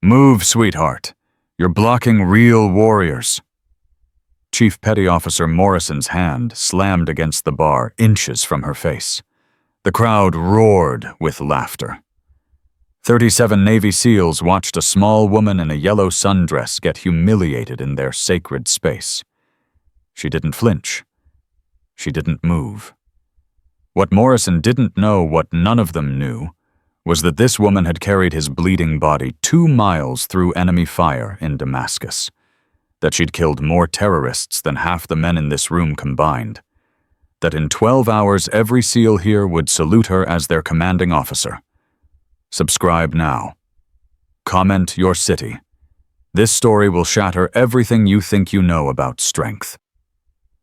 Move, sweetheart. You're blocking real warriors. Chief Petty Officer Morrison's hand slammed against the bar inches from her face. The crowd roared with laughter. 37 Navy SEALs watched a small woman in a yellow sundress get humiliated in their sacred space. She didn't flinch. She didn't move. What Morrison didn't know, what none of them knew, was that this woman had carried his bleeding body 2 miles through enemy fire in Damascus, that she'd killed more terrorists than half the men in this room combined, that in 12 hours every SEAL here would salute her as their commanding officer. Subscribe now. Comment your city. This story will shatter everything you think you know about strength.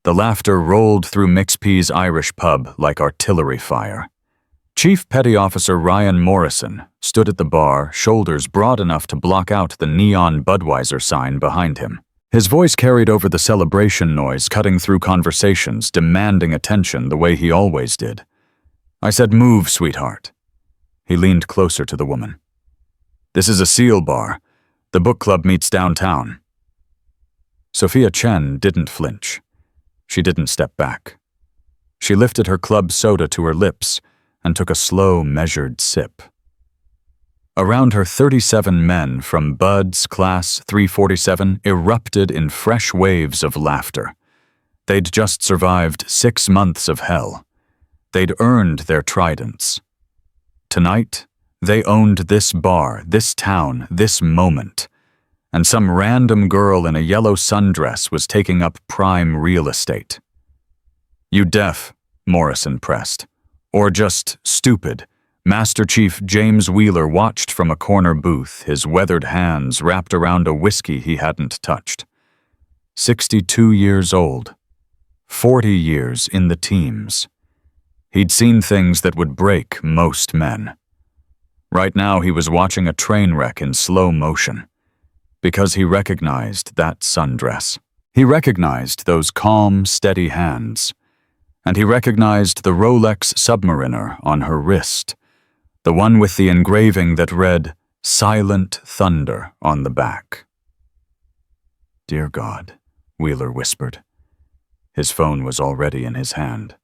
The laughter rolled through McPee's Irish pub like artillery fire. Chief Petty Officer Ryan Morrison stood at the bar, shoulders broad enough to block out the neon Budweiser sign behind him. His voice carried over the celebration noise, cutting through conversations, demanding attention the way he always did. I said, "Move, sweetheart." He leaned closer to the woman. "This is a SEAL bar. The book club meets downtown." Sophia Chen didn't flinch. She didn't step back. She lifted her club soda to her lips and took a slow, measured sip. Around her, 37 men from Bud's Class 347 erupted in fresh waves of laughter. They'd just survived 6 months of hell. They'd earned their tridents. Tonight, they owned this bar, this town, this moment, and some random girl in a yellow sundress was taking up prime real estate. "You deaf?" Morrison pressed. "Or just stupid?" Master Chief James Wheeler watched from a corner booth, his weathered hands wrapped around a whiskey he hadn't touched. 62 years old. 40 years in the teams. He'd seen things that would break most men. Right now he was watching a train wreck in slow motion, because he recognized that sundress. He recognized those calm, steady hands, and he recognized the Rolex Submariner on her wrist, the one with the engraving that read, "Silent Thunder" on the back. "Dear God," Wheeler whispered. His phone was already in his hand.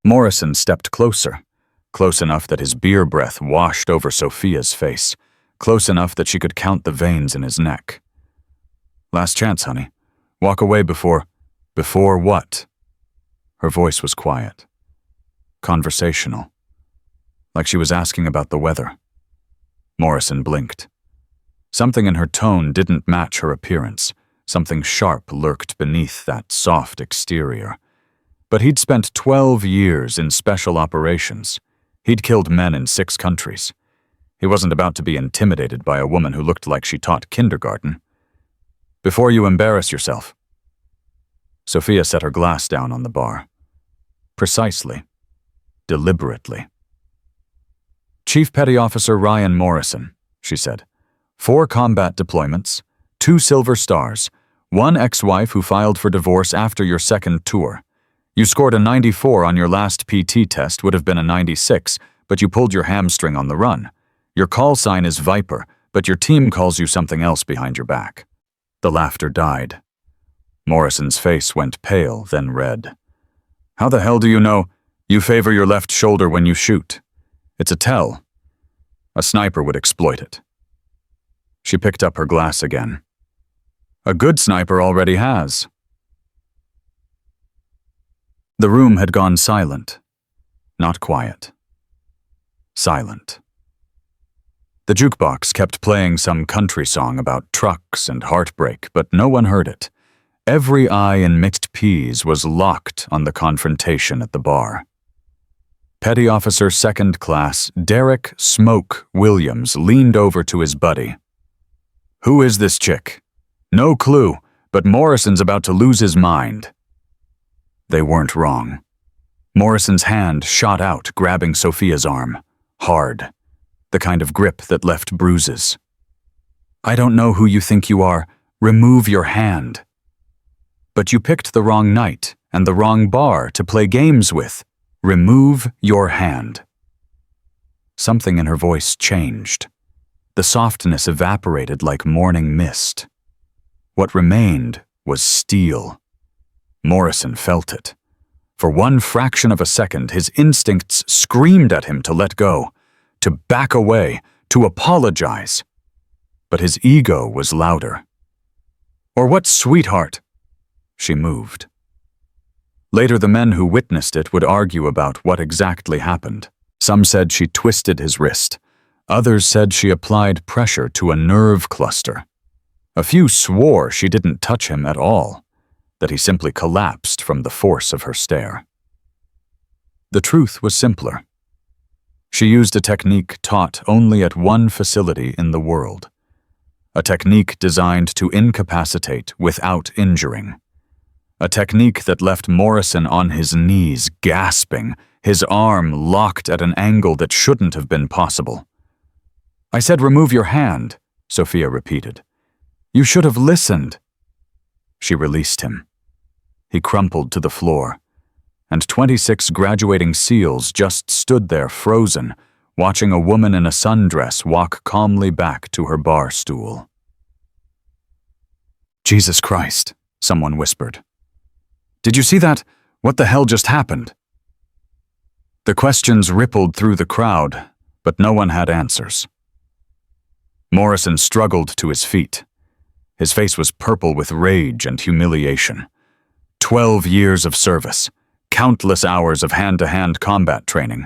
Morrison stepped closer, close enough that his beer breath washed over Sophia's face, close enough that she could count the veins in his neck. "Last chance, honey. Walk away before what?" Her voice was quiet, conversational, like she was asking about the weather. Morrison blinked. Something in her tone didn't match her appearance. Something sharp lurked beneath that soft exterior. But he'd spent 12 years in special operations. He'd killed men in 6 countries. He wasn't about to be intimidated by a woman who looked like she taught kindergarten. "Before you embarrass yourself." Sophia set her glass down on the bar. Precisely. Deliberately. "Chief Petty Officer Ryan Morrison," she said. 4 combat deployments, 2 silver stars, 1 ex-wife who filed for divorce after your 2nd tour. You scored a 94 on your last PT test, would have been a 96, but you pulled your hamstring on the run. Your call sign is Viper, but your team calls you something else behind your back. The laughter died. Morrison's face went pale, then red. "How the hell do you know you favor your left shoulder when you shoot? It's a tell. A sniper would exploit it." She picked up her glass again. "A good sniper already has." The room had gone silent. Not quiet. Silent. The jukebox kept playing some country song about trucks and heartbreak, but no one heard it. Every eye in McPee's was locked on the confrontation at the bar. Petty Officer 2nd Class Derek "Smoke" Williams leaned over to his buddy. "Who is this chick?" "No clue, but Morrison's about to lose his mind." They weren't wrong. Morrison's hand shot out, grabbing Sophia's arm. Hard. The kind of grip that left bruises. "I don't know who you think you are. Remove your hand." "But you picked the wrong night and the wrong bar to play games with. Remove your hand." Something in her voice changed. The softness evaporated like morning mist. What remained was steel. Morrison felt it. For one fraction of a second, his instincts screamed at him to let go, to back away, to apologize. But his ego was louder. "Or what, sweetheart?" She moved. Later, the men who witnessed it would argue about what exactly happened. Some said she twisted his wrist. Others said she applied pressure to a nerve cluster. A few swore she didn't touch him at all, that he simply collapsed from the force of her stare. The truth was simpler. She used a technique taught only at one facility in the world. A technique designed to incapacitate without injuring. A technique that left Morrison on his knees, gasping, his arm locked at an angle that shouldn't have been possible. "I said remove your hand," Sophia repeated. "You should have listened." She released him. He crumpled to the floor, and 26 graduating SEALs just stood there frozen, watching a woman in a sundress walk calmly back to her bar stool. "Jesus Christ," someone whispered. "Did you see that? What the hell just happened?" The questions rippled through the crowd, but no one had answers. Morrison struggled to his feet. His face was purple with rage and humiliation. 12 years of service, countless hours of hand-to-hand combat training,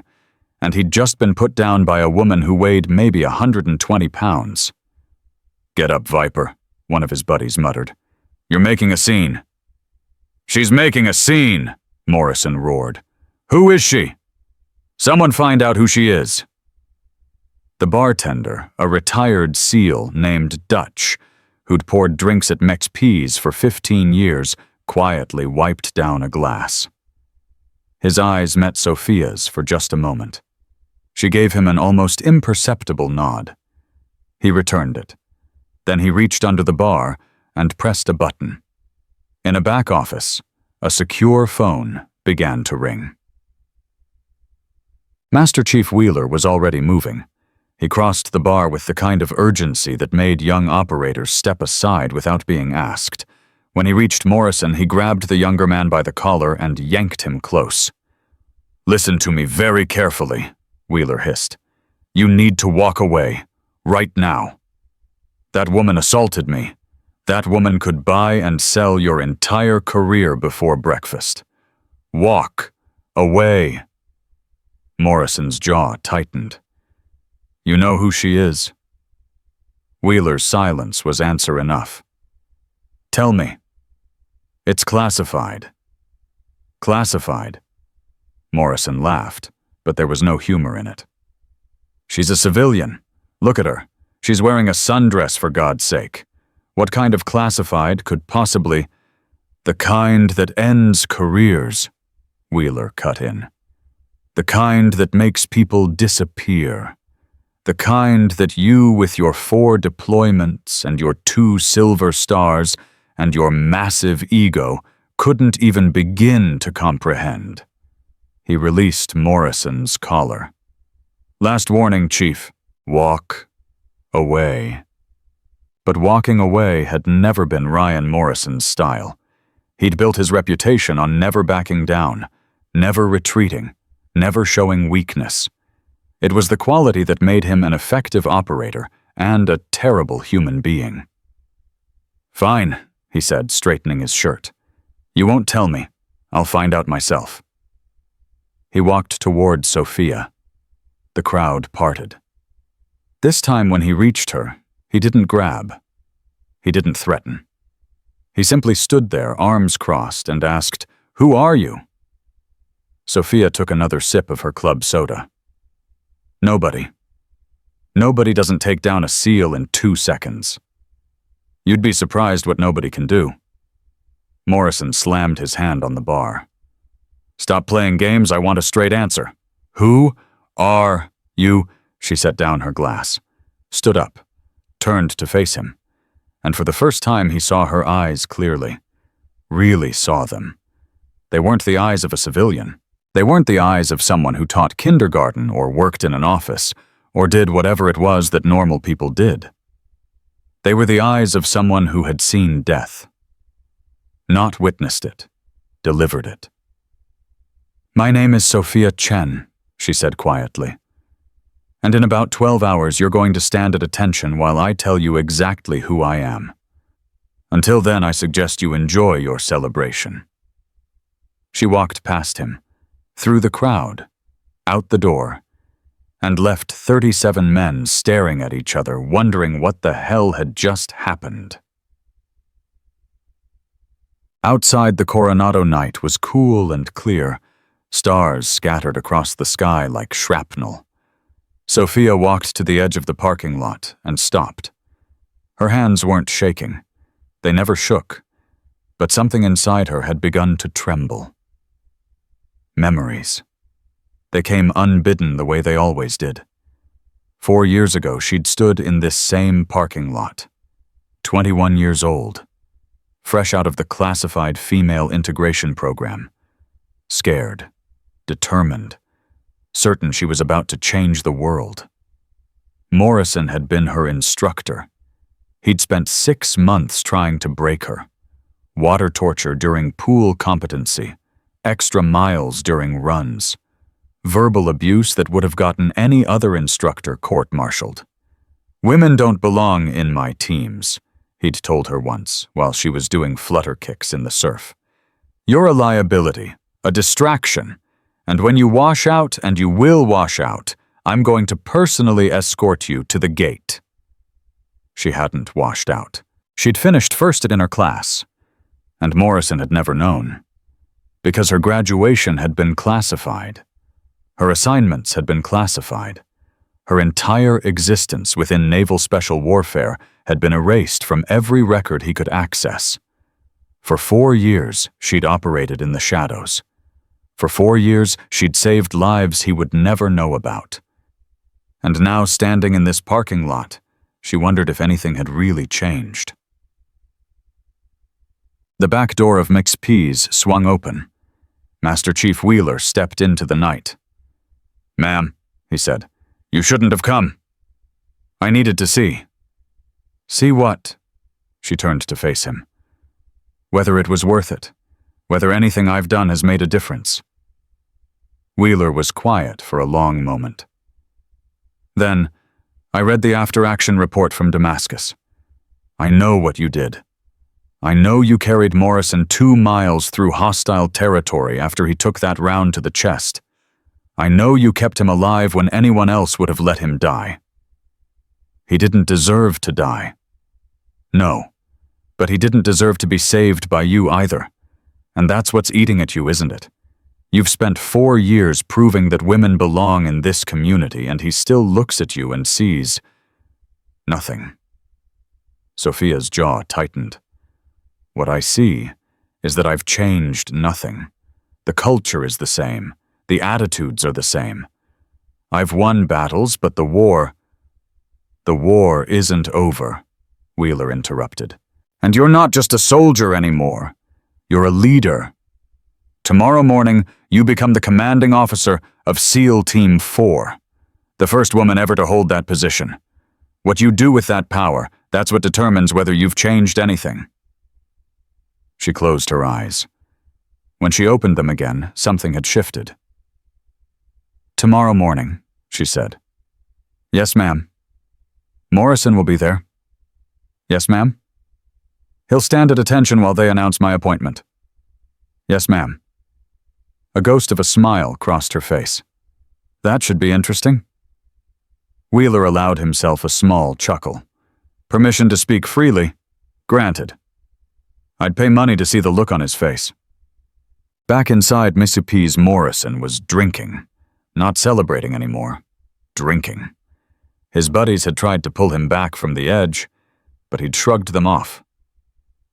and he'd just been put down by a woman who weighed maybe 120 pounds. "Get up, Viper," one of his buddies muttered. "You're making a scene." "She's making a scene," Morrison roared. "Who is she? Someone find out who she is." The bartender, a retired SEAL named Dutch, who'd poured drinks at Mex P's for 15 years, quietly wiped down a glass. His eyes met Sophia's for just a moment. She gave him an almost imperceptible nod. He returned it. Then he reached under the bar and pressed a button. In a back office, a secure phone began to ring. Master Chief Wheeler was already moving. He crossed the bar with the kind of urgency that made young operators step aside without being asked. When he reached Morrison, he grabbed the younger man by the collar and yanked him close. "Listen to me very carefully," Wheeler hissed. "You need to walk away, right now. That woman assaulted me. That woman could buy and sell your entire career before breakfast. Walk away." Morrison's jaw tightened. "You know who she is?" Wheeler's silence was answer enough. "Tell me." "It's classified." "Classified?" Morrison laughed, but there was no humor in it. "She's a civilian. Look at her. She's wearing a sundress, for God's sake. What kind of classified could possibly—" "The kind that ends careers," Wheeler cut in. "The kind that makes people disappear. The kind that you, with your 4 deployments and your 2 silver stars and your massive ego, couldn't even begin to comprehend." He released Morrison's collar. "Last warning, Chief. Walk away." But walking away had never been Ryan Morrison's style. He'd built his reputation on never backing down, never retreating, never showing weakness. It was the quality that made him an effective operator and a terrible human being. "Fine," he said, straightening his shirt. "You won't tell me. I'll find out myself." He walked toward Sophia. The crowd parted. This time when he reached her, he didn't grab. He didn't threaten. He simply stood there, arms crossed, and asked, "Who are you?" Sophia took another sip of her club soda. "Nobody. Nobody doesn't take down a SEAL in 2 seconds. You'd be surprised what nobody can do." Morrison slammed his hand on the bar. "Stop playing games, I want a straight answer. Who are you?" She set down her glass, stood up, turned to face him, and for the first time he saw her eyes clearly. Really saw them. They weren't the eyes of a civilian. They weren't the eyes of someone who taught kindergarten or worked in an office or did whatever it was that normal people did. They were the eyes of someone who had seen death. Not witnessed it, delivered it. "My name is Sophia Chen," she said quietly. "And in about 12 hours you're going to stand at attention while I tell you exactly who I am. Until then, I suggest you enjoy your celebration." She walked past him, through the crowd, out the door, and left 37 men staring at each other, wondering what the hell had just happened. Outside, the Coronado night was cool and clear, stars scattered across the sky like shrapnel. Sophia walked to the edge of the parking lot and stopped. Her hands weren't shaking. They never shook, but something inside her had begun to tremble. Memories. They came unbidden the way they always did. 4 years ago, she'd stood in this same parking lot, 21 years old, fresh out of the classified female integration program, scared, determined, certain she was about to change the world. Morrison had been her instructor. He'd spent 6 months trying to break her. Water torture during pool competency, extra miles during runs, verbal abuse that would have gotten any other instructor court-martialed. "Women don't belong in my teams," he'd told her once while she was doing flutter kicks in the surf. "You're a liability, a distraction, and when you wash out, and you will wash out, I'm going to personally escort you to the gate." She hadn't washed out. She'd finished first in her class, and Morrison had never known, because her graduation had been classified. Her assignments had been classified. Her entire existence within naval special warfare had been erased from every record he could access. For 4 years, she'd operated in the shadows. For 4 years, she'd saved lives he would never know about. And now, standing in this parking lot, she wondered if anything had really changed. The back door of McPee's swung open. Master Chief Wheeler stepped into the night. "Ma'am," he said, "you shouldn't have come. I needed to see." "See what?" She turned to face him. "Whether it was worth it. Whether anything I've done has made a difference." Wheeler was quiet for a long moment. Then, "I read the after-action report from Damascus. I know what you did. I know you carried Morrison 2 miles through hostile territory after he took that round to the chest. I know you kept him alive when anyone else would have let him die. He didn't deserve to die. No, but he didn't deserve to be saved by you either. And that's what's eating at you, isn't it? You've spent 4 years proving that women belong in this community, and he still looks at you and sees nothing." Sophia's jaw tightened. "What I see is that I've changed nothing. The culture is the same. The attitudes are the same. I've won battles, but the war isn't over," Wheeler interrupted. "And you're not just a soldier anymore. You're a leader. Tomorrow morning, you become the commanding officer of SEAL Team 4, the first woman ever to hold that position. What you do with that power, that's what determines whether you've changed anything." She closed her eyes. When she opened them again, something had shifted. "Tomorrow morning," she said. "Yes, ma'am." "Morrison will be there." "Yes, ma'am." "He'll stand at attention while they announce my appointment." "Yes, ma'am." A ghost of a smile crossed her face. "That should be interesting." Wheeler allowed himself a small chuckle. "Permission to speak freely? Granted." I'd pay money to see the look on his face. Back inside Mississippi's, Morrison was drinking. Not celebrating anymore. Drinking. His buddies had tried to pull him back from the edge, but he'd shrugged them off.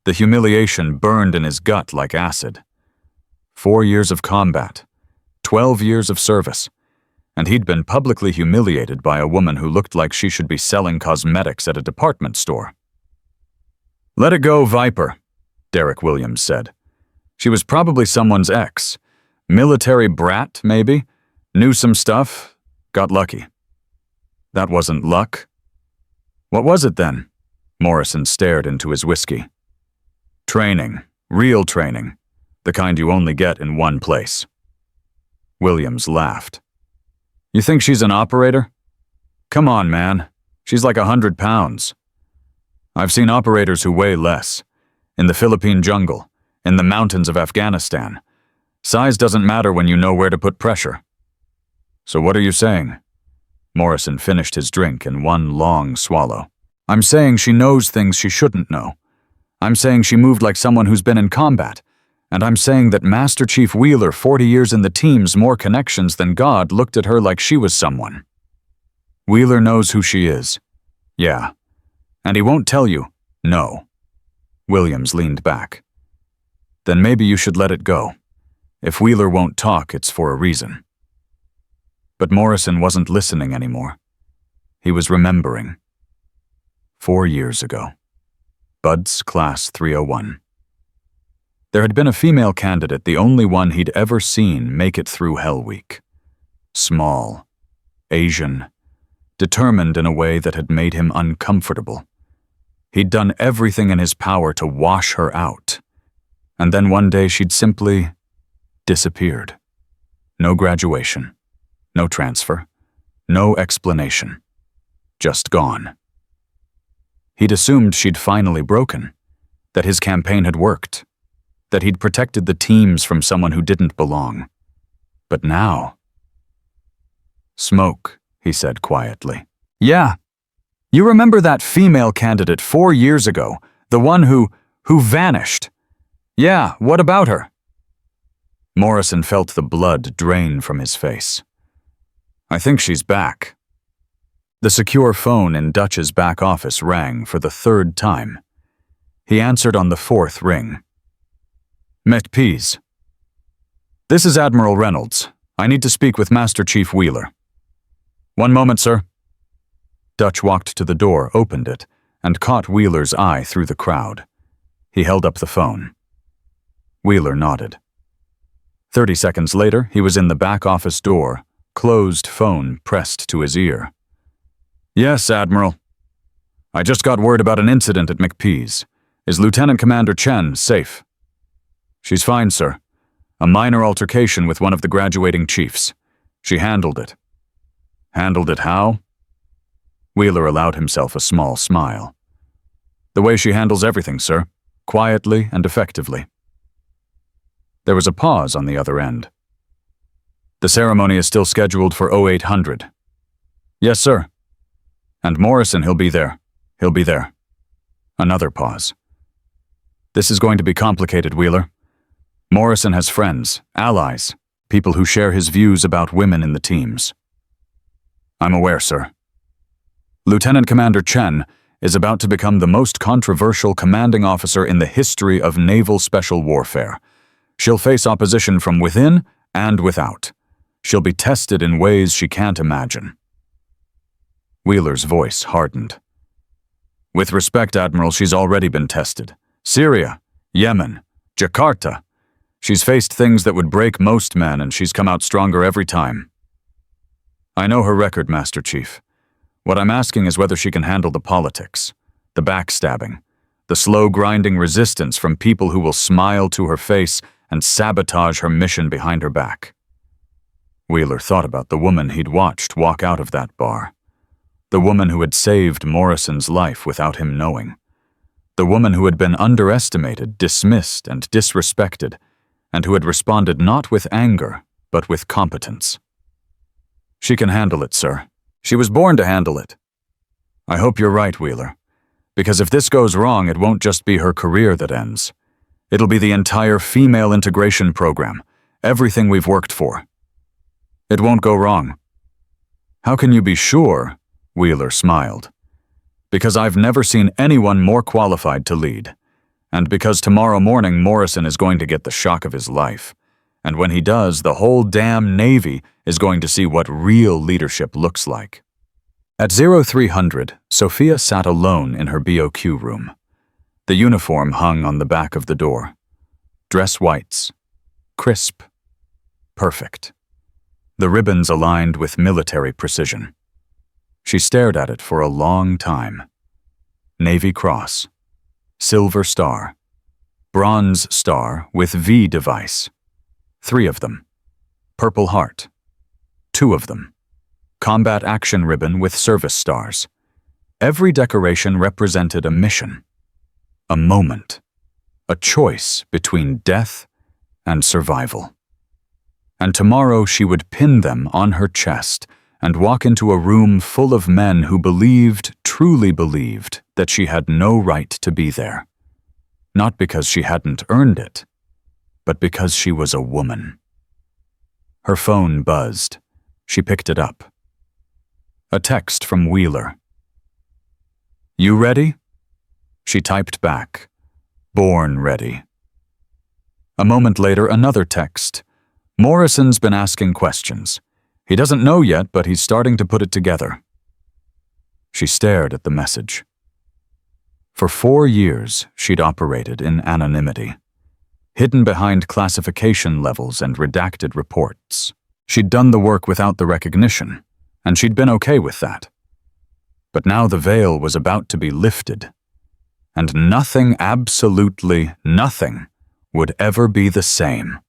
The humiliation burned in his gut like acid. 4 years of combat, 12 years of service, and he'd been publicly humiliated by a woman who looked like she should be selling cosmetics at a department store. "Let it go, Viper," Derek Williams said. "She was probably someone's ex. Military brat, maybe? Knew some stuff? Got lucky. That wasn't luck. What was it then? Morrison stared into his whiskey. Training. Real training. The kind you only get in one place. Williams laughed. You think she's an operator? Come on, man. She's like 100 pounds. I've seen operators who weigh less. In the Philippine jungle, in the mountains of Afghanistan. Size doesn't matter when you know where to put pressure. So what are you saying? Morrison finished his drink in one long swallow. I'm saying she knows things she shouldn't know. I'm saying she moved like someone who's been in combat. And I'm saying that Master Chief Wheeler, 40 years in the team's more connections than God, looked at her like she was someone. Wheeler knows who she is. Yeah. And he won't tell you. No. Williams leaned back. Then maybe you should let it go. If Wheeler won't talk, it's for a reason. But Morrison wasn't listening anymore. He was remembering. 4 years ago. Bud's Class 301. There had been a female candidate, the only one he'd ever seen make it through Hell Week. Small, Asian, determined in a way that had made him uncomfortable. He'd done everything in his power to wash her out. And then one day she'd simply disappeared. No graduation, no transfer, no explanation. Just gone. He'd assumed she'd finally broken, that his campaign had worked, that he'd protected the teams from someone who didn't belong. But now... Smoke, he said quietly. Yeah. You remember that female candidate 4 years ago, the one who vanished? Yeah, what about her? Morrison felt the blood drain from his face. I think she's back. The secure phone in Dutch's back office rang for the 3rd time. He answered on the 4th ring. McPease. This is Admiral Reynolds. I need to speak with Master Chief Wheeler. One moment, sir. Dutch walked to the door, opened it, and caught Wheeler's eye through the crowd. He held up the phone. Wheeler nodded. 30 seconds later, he was in the back office door, closed phone pressed to his ear. Yes, Admiral. I just got word about an incident at McPease. Is Lieutenant Commander Chen safe? She's fine, sir. A minor altercation with one of the graduating chiefs. She handled it. Handled it how? Wheeler allowed himself a small smile. The way she handles everything, sir. Quietly and effectively. There was a pause on the other end. The ceremony is still scheduled for 0800. Yes, sir. And Morrison, he'll be there. He'll be there. Another pause. This is going to be complicated, Wheeler. Morrison has friends, allies, people who share his views about women in the teams. I'm aware, sir. Lieutenant Commander Chen is about to become the most controversial commanding officer in the history of naval special warfare. She'll face opposition from within and without. She'll be tested in ways she can't imagine. Wheeler's voice hardened. With respect, Admiral, she's already been tested. Syria, Yemen, Jakarta. She's faced things that would break most men, and she's come out stronger every time. I know her record, Master Chief. What I'm asking is whether she can handle the politics, the backstabbing, the slow grinding resistance from people who will smile to her face and sabotage her mission behind her back. Wheeler thought about the woman he'd watched walk out of that bar. The woman who had saved Morrison's life without him knowing. The woman who had been underestimated, dismissed, and disrespected, and who had responded not with anger, but with competence. She can handle it, sir. She was born to handle it. I hope you're right, Wheeler. Because if this goes wrong, it won't just be her career that ends. It'll be the entire female integration program, everything we've worked for. It won't go wrong. How can you be sure? Wheeler smiled. Because I've never seen anyone more qualified to lead. And because tomorrow morning Morrison is going to get the shock of his life. And when he does, the whole damn Navy is going to see what real leadership looks like. At 0300, Sophia sat alone in her BOQ room. The uniform hung on the back of the door. Dress whites. Crisp. Perfect. The ribbons aligned with military precision. She stared at it for a long time. Navy Cross, Silver Star, Bronze Star with V device. 3 of them. Purple Heart. 2 of them. Combat Action Ribbon with service stars. Every decoration represented a mission, a moment, a choice between death and survival. And tomorrow she would pin them on her chest and walk into a room full of men who believed, truly believed, that she had no right to be there. Not because she hadn't earned it, but because she was a woman. Her phone buzzed. She picked it up. A text from Wheeler. "You ready?" She typed back, "Born ready." A moment later, another text. "Morrison's been asking questions. He doesn't know yet, but he's starting to put it together." She stared at the message. For 4 years, she'd operated in anonymity, hidden behind classification levels and redacted reports. She'd done the work without the recognition, and she'd been okay with that. But now the veil was about to be lifted, and nothing, absolutely nothing, would ever be the same.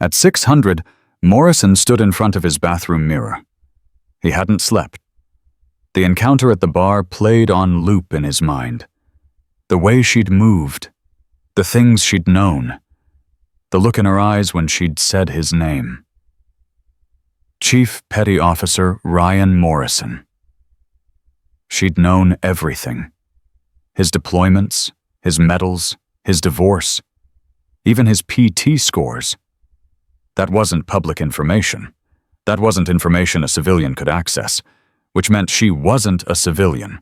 At 600, Morrison stood in front of his bathroom mirror. He hadn't slept. The encounter at the bar played on loop in his mind. The way she'd moved, the things she'd known, the look in her eyes when she'd said his name. Chief Petty Officer Ryan Morrison. She'd known everything. His deployments, his medals, his divorce, even his PT scores. That wasn't public information. That wasn't information a civilian could access, which meant she wasn't a civilian.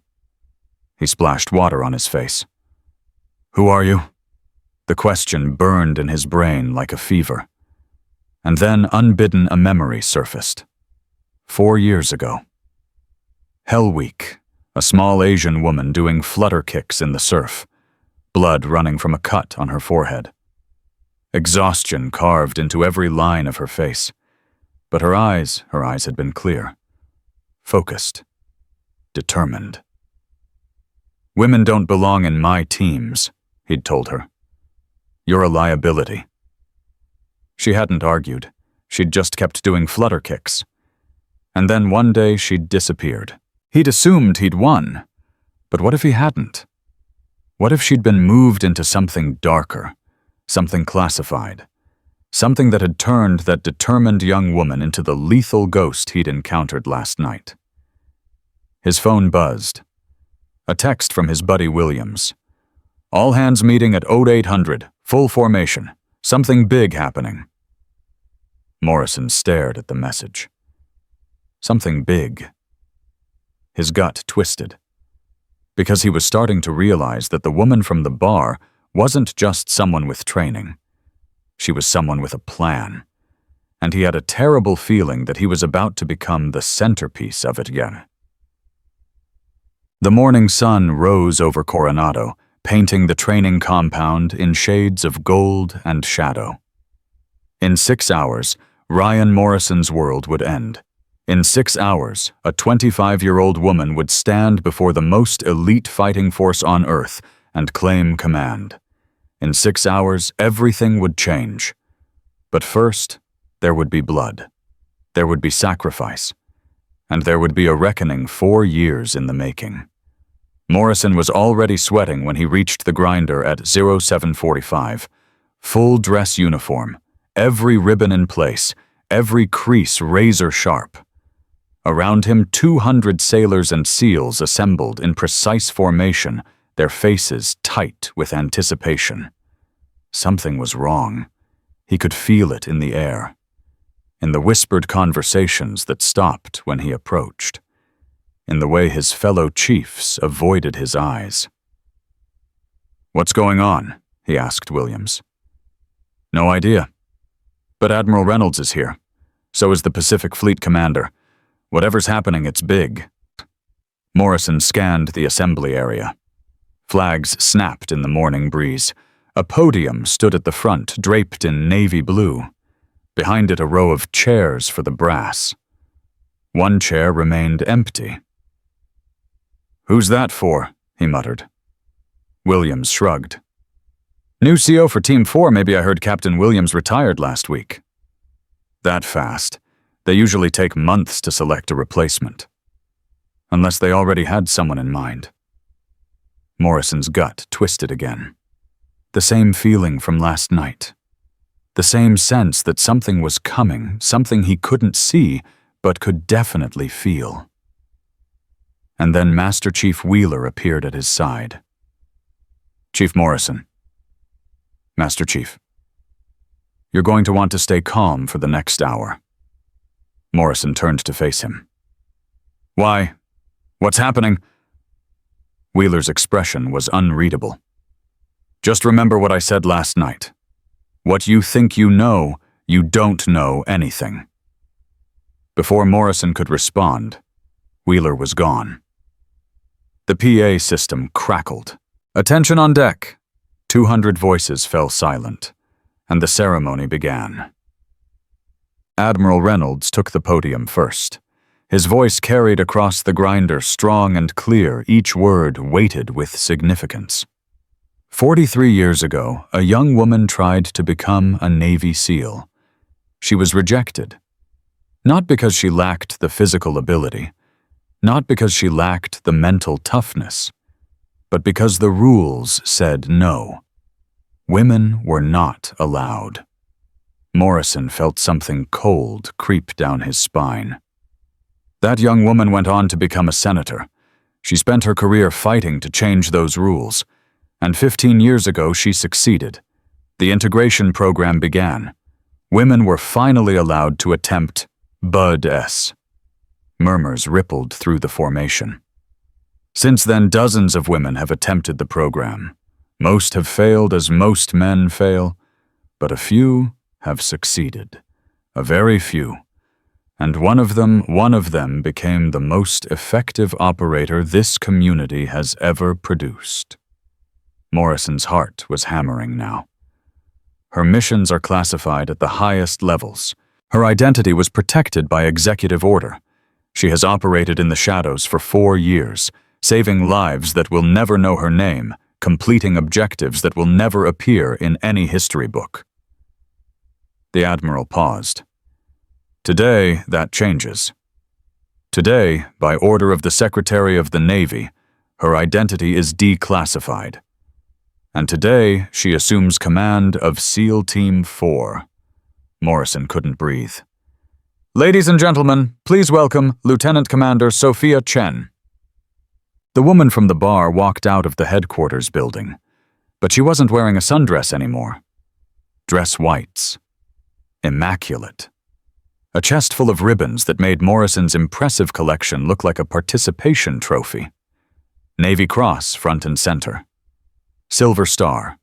He splashed water on his face. "Who are you?" The question burned in his brain like a fever. And then, unbidden, a memory surfaced. 4 years ago. Hell Week, a small Asian woman doing flutter kicks in the surf, blood running from a cut on her forehead. Exhaustion carved into every line of her face. But her eyes had been clear. Focused. Determined. "Women don't belong in my teams," he'd told her. "You're a liability." She hadn't argued. She'd just kept doing flutter kicks. And then one day she'd disappeared. He'd assumed he'd won. But what if he hadn't? What if she'd been moved into something darker, something classified, something that had turned that determined young woman into the lethal ghost he'd encountered last night? His phone buzzed. A text from his buddy Williams. "All hands meeting at 0800, full formation. Something big happening." Morrison stared at the message. Something big. His gut twisted, because he was starting to realize that the woman from the bar wasn't just someone with training. She was someone with a plan, and he had a terrible feeling that he was about to become the centerpiece of it yet. The morning sun rose over Coronado, painting the training compound in shades of gold and shadow. In 6 hours, Ryan Morrison's world would end. In 6 hours, a 25-year-old woman would stand before the most elite fighting force on Earth and claim command. In 6 hours, everything would change. But first, there would be blood. There would be sacrifice. And there would be a reckoning 4 years in the making. Morrison was already sweating when he reached the grinder at 0745. Full dress uniform, every ribbon in place, every crease razor sharp. Around him, 200 sailors and SEALs assembled in precise formation, their faces tight with anticipation. Something was wrong. He could feel it in the air, in the whispered conversations that stopped when he approached, in the way his fellow chiefs avoided his eyes. "What's going on?" he asked Williams. "No idea. But Admiral Reynolds is here. So is the Pacific Fleet commander. Whatever's happening, it's big." Morrison scanned the assembly area. Flags snapped in the morning breeze. A podium stood at the front, draped in navy blue. Behind it, a row of chairs for the brass. One chair remained empty. "Who's that for?" he muttered. Williams shrugged. "New CO for Team 4. Maybe I heard Captain Williams retired last week." "That fast? They usually take months to select a replacement. Unless they already had someone in mind." Morrison's gut twisted again. The same feeling from last night. The same sense that something was coming, something he couldn't see, but could definitely feel. And then Master Chief Wheeler appeared at his side. "Chief Morrison." "Master Chief." "You're going to want to stay calm for the next hour." Morrison turned to face him. "Why? What's happening?" Wheeler's expression was unreadable. "Just remember what I said last night. What you think you know, you don't know anything." Before Morrison could respond, Wheeler was gone. The PA system crackled. "Attention on deck." 200 voices fell silent, and the ceremony began. Admiral Reynolds took the podium first. His voice carried across the grinder, strong and clear, each word weighted with significance. 43 years ago, a young woman tried to become a Navy SEAL. She was rejected. Not because she lacked the physical ability, not because she lacked the mental toughness, but because the rules said no. Women were not allowed. Morrison felt something cold creep down his spine. That young woman went on to become a senator. She spent her career fighting to change those rules, and 15 years ago she succeeded. The integration program began. Women were finally allowed to attempt Bud-S. Murmurs rippled through the formation. Since then, dozens of women have attempted the program. Most have failed, as most men fail, but a few have succeeded. A very few. And one of them became the most effective operator this community has ever produced. Morrison's heart was hammering now. Her missions are classified at the highest levels. Her identity was protected by executive order. She has operated in the shadows for 4 years, saving lives that will never know her name, completing objectives that will never appear in any history book. The Admiral paused. Today, that changes. Today, by order of the Secretary of the Navy, her identity is declassified. And today, she assumes command of SEAL Team 4. Morrison couldn't breathe. "Ladies and gentlemen, please welcome Lieutenant Commander Sophia Chen." The woman from the bar walked out of the headquarters building, but she wasn't wearing a sundress anymore. Dress whites. Immaculate. A chest full of ribbons that made Morrison's impressive collection look like a participation trophy. Navy Cross front and center. Silver Star.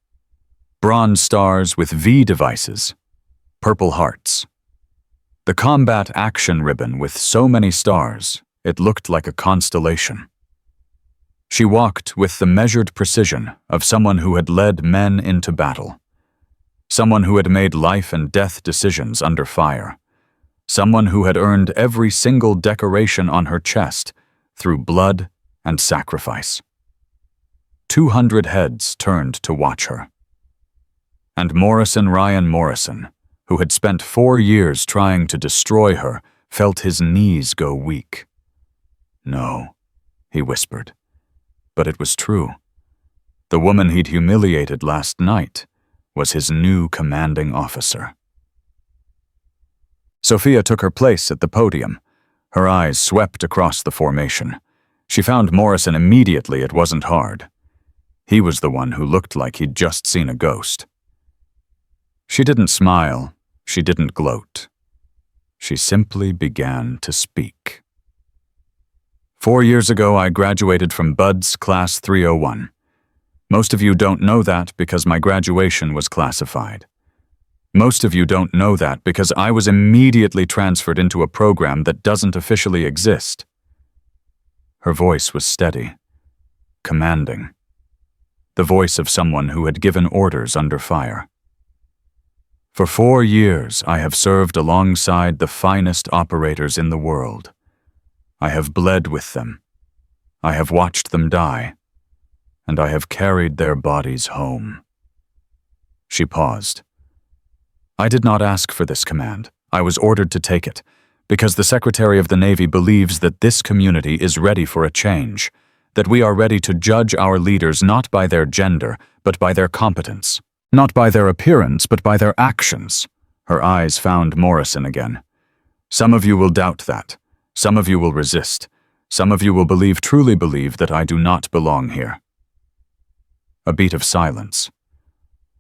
Bronze stars with V devices. Purple hearts. The Combat Action ribbon with so many stars, it looked like a constellation. She walked with the measured precision of someone who had led men into battle. Someone who had made life and death decisions under fire. Someone who had earned every single decoration on her chest through blood and sacrifice. 200 heads turned to watch her. And Ryan Morrison, who had spent 4 years trying to destroy her, felt his knees go weak. "No," he whispered. But it was true. The woman he'd humiliated last night was his new commanding officer. Sophia took her place at the podium. Her eyes swept across the formation. She found Morrison immediately. It wasn't hard. He was the one who looked like he'd just seen a ghost. She didn't smile. She didn't gloat. She simply began to speak. 4 years ago, I graduated from Bud's Class 301. Most of you don't know that because my graduation was classified. Most of you don't know that because I was immediately transferred into a program that doesn't officially exist. Her voice was steady, commanding. The voice of someone who had given orders under fire. For 4 years, I have served alongside the finest operators in the world. I have bled with them. I have watched them die, and I have carried their bodies home. She paused. I did not ask for this command. I was ordered to take it, because the Secretary of the Navy believes that this community is ready for a change, that we are ready to judge our leaders not by their gender, but by their competence, not by their appearance, but by their actions. Her eyes found Morrison again. Some of you will doubt that. Some of you will resist. Some of you will truly believe that I do not belong here. A beat of silence.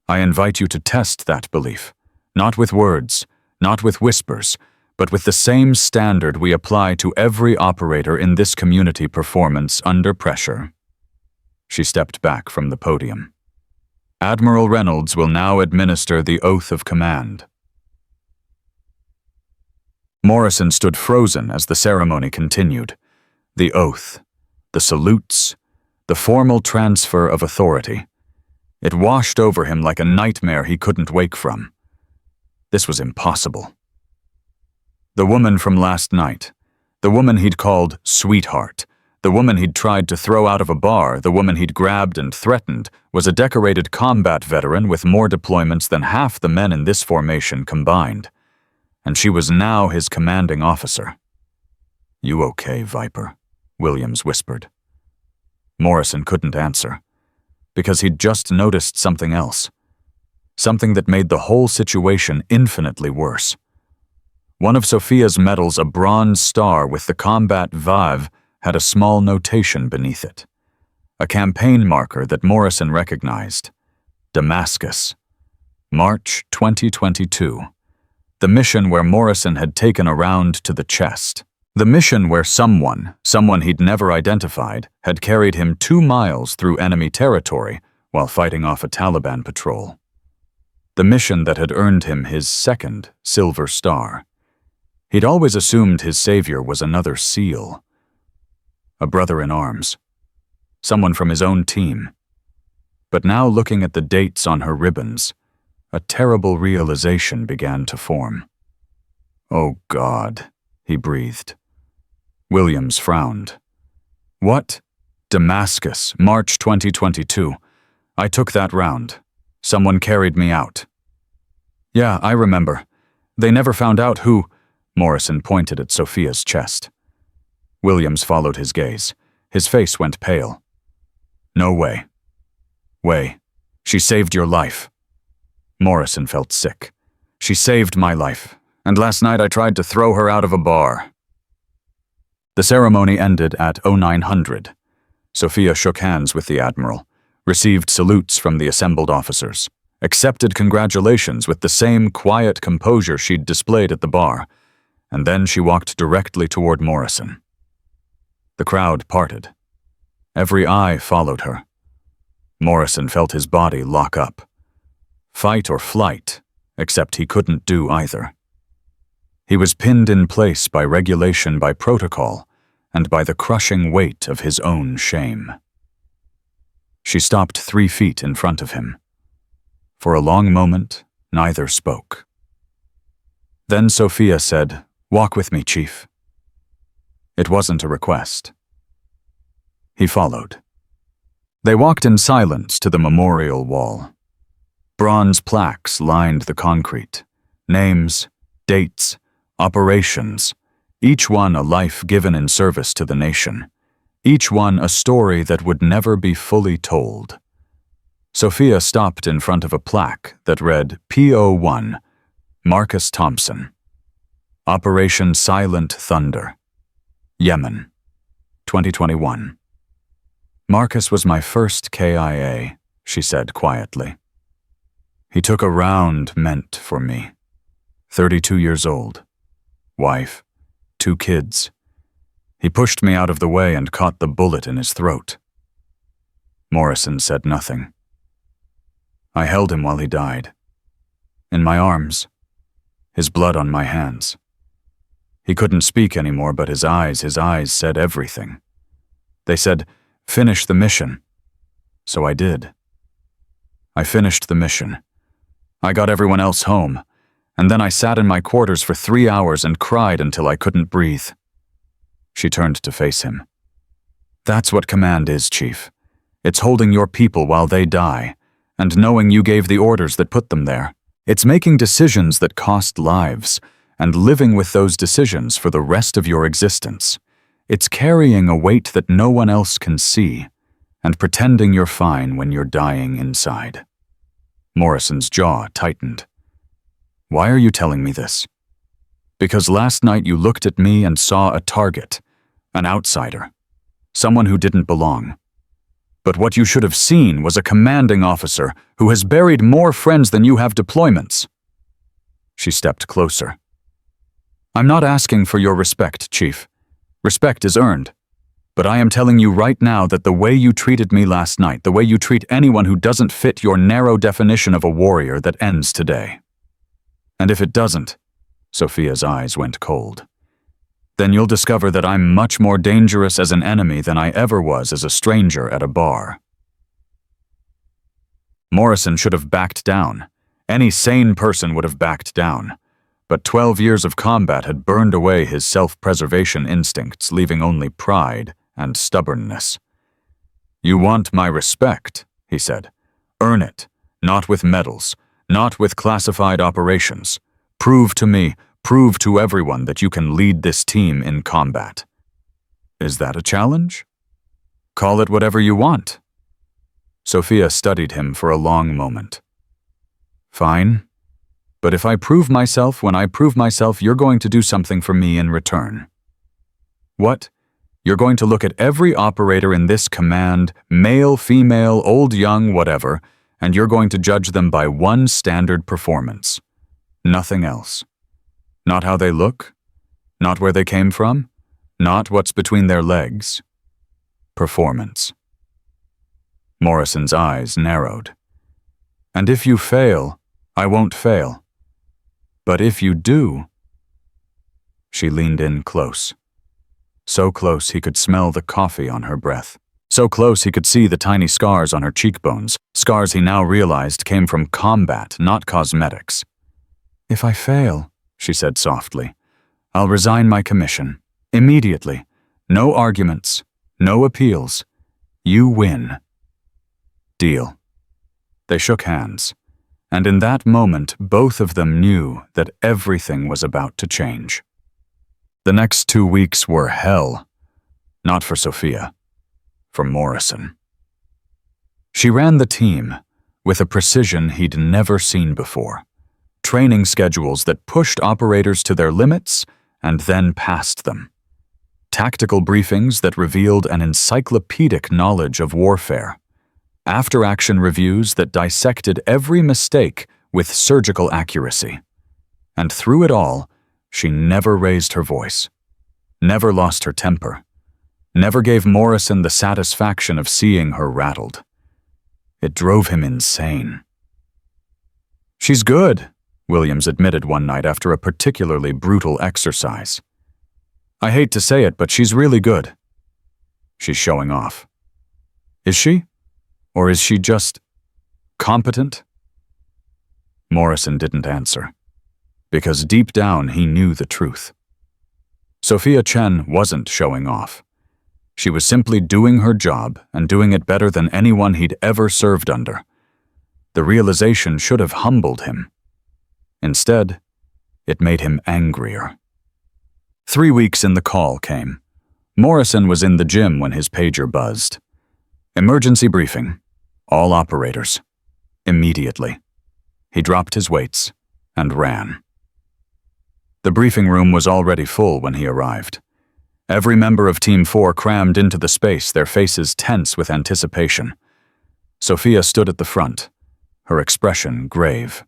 I invite you to test that belief, not with words, not with whispers, but with the same standard we apply to every operator in this community performance under pressure. She stepped back from the podium. Admiral Reynolds will now administer the oath of command. Morrison stood frozen as the ceremony continued. The oath, the salutes, the formal transfer of authority. It washed over him like a nightmare he couldn't wake from. This was impossible. The woman from last night, the woman he'd called sweetheart, the woman he'd tried to throw out of a bar, the woman he'd grabbed and threatened, was a decorated combat veteran with more deployments than half the men in this formation combined. And she was now his commanding officer. "You okay, Viper?" Williams whispered. Morrison couldn't answer, because he'd just noticed something else. Something that made the whole situation infinitely worse. One of Sophia's medals, a bronze star with the combat VAV, had a small notation beneath it. A campaign marker that Morrison recognized. Damascus. March 2022. The mission where Morrison had taken a round to the chest. The mission where someone he'd never identified, had carried him 2 miles through enemy territory while fighting off a Taliban patrol. The mission that had earned him his 2nd Silver Star. He'd always assumed his savior was another SEAL. A brother in arms. Someone from his own team. But now, looking at the dates on her ribbons, a terrible realization began to form. "Oh God," he breathed. Williams frowned. "What?" "Damascus, March 2022. I took that round. Someone carried me out." "Yeah, I remember. They never found out who—" Morrison pointed at Sophia's chest. Williams followed his gaze. His face went pale. "No way. Way. She saved your life." Morrison felt sick. "She saved my life, and last night I tried to throw her out of a bar." The ceremony ended at 0900. Sophia shook hands with the Admiral, received salutes from the assembled officers, accepted congratulations with the same quiet composure she'd displayed at the bar, and then she walked directly toward Morrison. The crowd parted. Every eye followed her. Morrison felt his body lock up. Fight or flight, except he couldn't do either. He was pinned in place by regulation, by protocol, and by the crushing weight of his own shame. She stopped 3 feet in front of him. For a long moment, neither spoke. Then Sophia said, "Walk with me, Chief." It wasn't a request. He followed. They walked in silence to the memorial wall. Bronze plaques lined the concrete. Names, dates, operations, each one a life given in service to the nation. Each one a story that would never be fully told. Sophia stopped in front of a plaque that read P.O.1, Marcus Thompson. Operation Silent Thunder. Yemen, 2021. "Marcus was my first KIA, she said quietly. He took a round meant for me. 32 years old. Wife, 2 kids. He pushed me out of the way and caught the bullet in his throat." Morrison said nothing. I held him while he died. In my arms. His blood on my hands. He couldn't speak anymore, but his eyes said everything. They said, "Finish the mission." So I did. I finished the mission. I got everyone else home, and then I sat in my quarters for 3 hours and cried until I couldn't breathe. She turned to face him. That's what command is, Chief. It's holding your people while they die, and knowing you gave the orders that put them there. It's making decisions that cost lives, and living with those decisions for the rest of your existence. It's carrying a weight that no one else can see, and pretending you're fine when you're dying inside. Morrison's jaw tightened. Why are you telling me this? Because last night you looked at me and saw a target, an outsider, someone who didn't belong. But what you should have seen was a commanding officer who has buried more friends than you have deployments. She stepped closer. I'm not asking for your respect, Chief. Respect is earned. But I am telling you right now that the way you treated me last night, the way you treat anyone who doesn't fit your narrow definition of a warrior, that ends today. And if it doesn't, Sophia's eyes went cold, then you'll discover that I'm much more dangerous as an enemy than I ever was as a stranger at a bar. Morrison should have backed down. Any sane person would have backed down. But 12 years of combat had burned away his self-preservation instincts, leaving only pride and stubbornness. You want my respect, he said. Earn it, not with medals, not with classified operations. Prove to me, prove to everyone that you can lead this team in combat. Is that a challenge? Call it whatever you want. Sophia studied him for a long moment. Fine. But if I prove myself, when I prove myself, you're going to do something for me in return. What? You're going to look at every operator in this command, male, female, old, young, whatever, and you're going to judge them by one standard performance. Nothing else. Not how they look, not where they came from, not what's between their legs. Performance. Morrison's eyes narrowed. And if you fail, I won't fail. But if you do... She leaned in close. So close he could smell the coffee on her breath. So close he could see the tiny scars on her cheekbones, scars he now realized came from combat, not cosmetics. If I fail, she said softly, I'll resign my commission. Immediately. No arguments. No appeals. You win. Deal. They shook hands, and in that moment both of them knew that everything was about to change. The next 2 weeks were hell. Not for Sophia. For Morrison. She ran the team with a precision he'd never seen before. Training schedules that pushed operators to their limits and then passed them. Tactical briefings that revealed an encyclopedic knowledge of warfare. After-action reviews that dissected every mistake with surgical accuracy. And through it all, she never raised her voice, never lost her temper, never gave Morrison the satisfaction of seeing her rattled. It drove him insane. She's good, Williams admitted one night after a particularly brutal exercise. I hate to say it, but she's really good. She's showing off. Is she? Or is she just competent? Morrison didn't answer, because deep down he knew the truth. Sophia Chen wasn't showing off. She was simply doing her job and doing it better than anyone he'd ever served under. The realization should have humbled him. Instead, it made him angrier. 3 weeks in the call came. Morrison was in the gym when his pager buzzed. Emergency briefing. All operators. Immediately. He dropped his weights and ran. The briefing room was already full when he arrived. Every member of Team 4 crammed into the space, their faces tense with anticipation. Sophia stood at the front, her expression grave.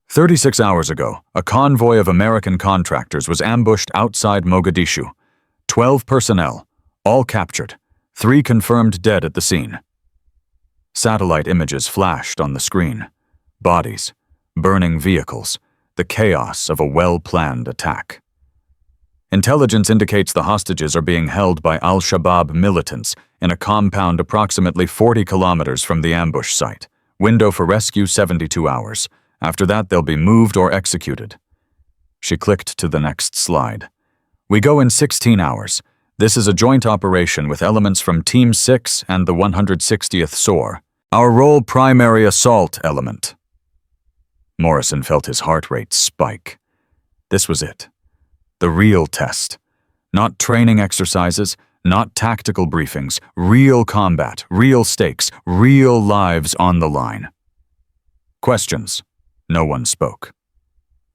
36 hours ago, a convoy of American contractors was ambushed outside Mogadishu. 12 personnel, all captured, 3 confirmed dead at the scene. Satellite images flashed on the screen. Bodies, burning vehicles, the chaos of a well-planned attack. Intelligence indicates the hostages are being held by Al-Shabaab militants in a compound approximately 40 kilometers from the ambush site, Window for rescue 72 hours. After that, they'll be moved or executed. She clicked to the next slide. We go in 16 hours. This is a joint operation with elements from Team 6 and the 160th SOAR. Our role, primary assault element. Morrison felt his heart rate spike. This was it. The real test. Not training exercises, not tactical briefings, real combat, real stakes, real lives on the line. Questions. No one spoke.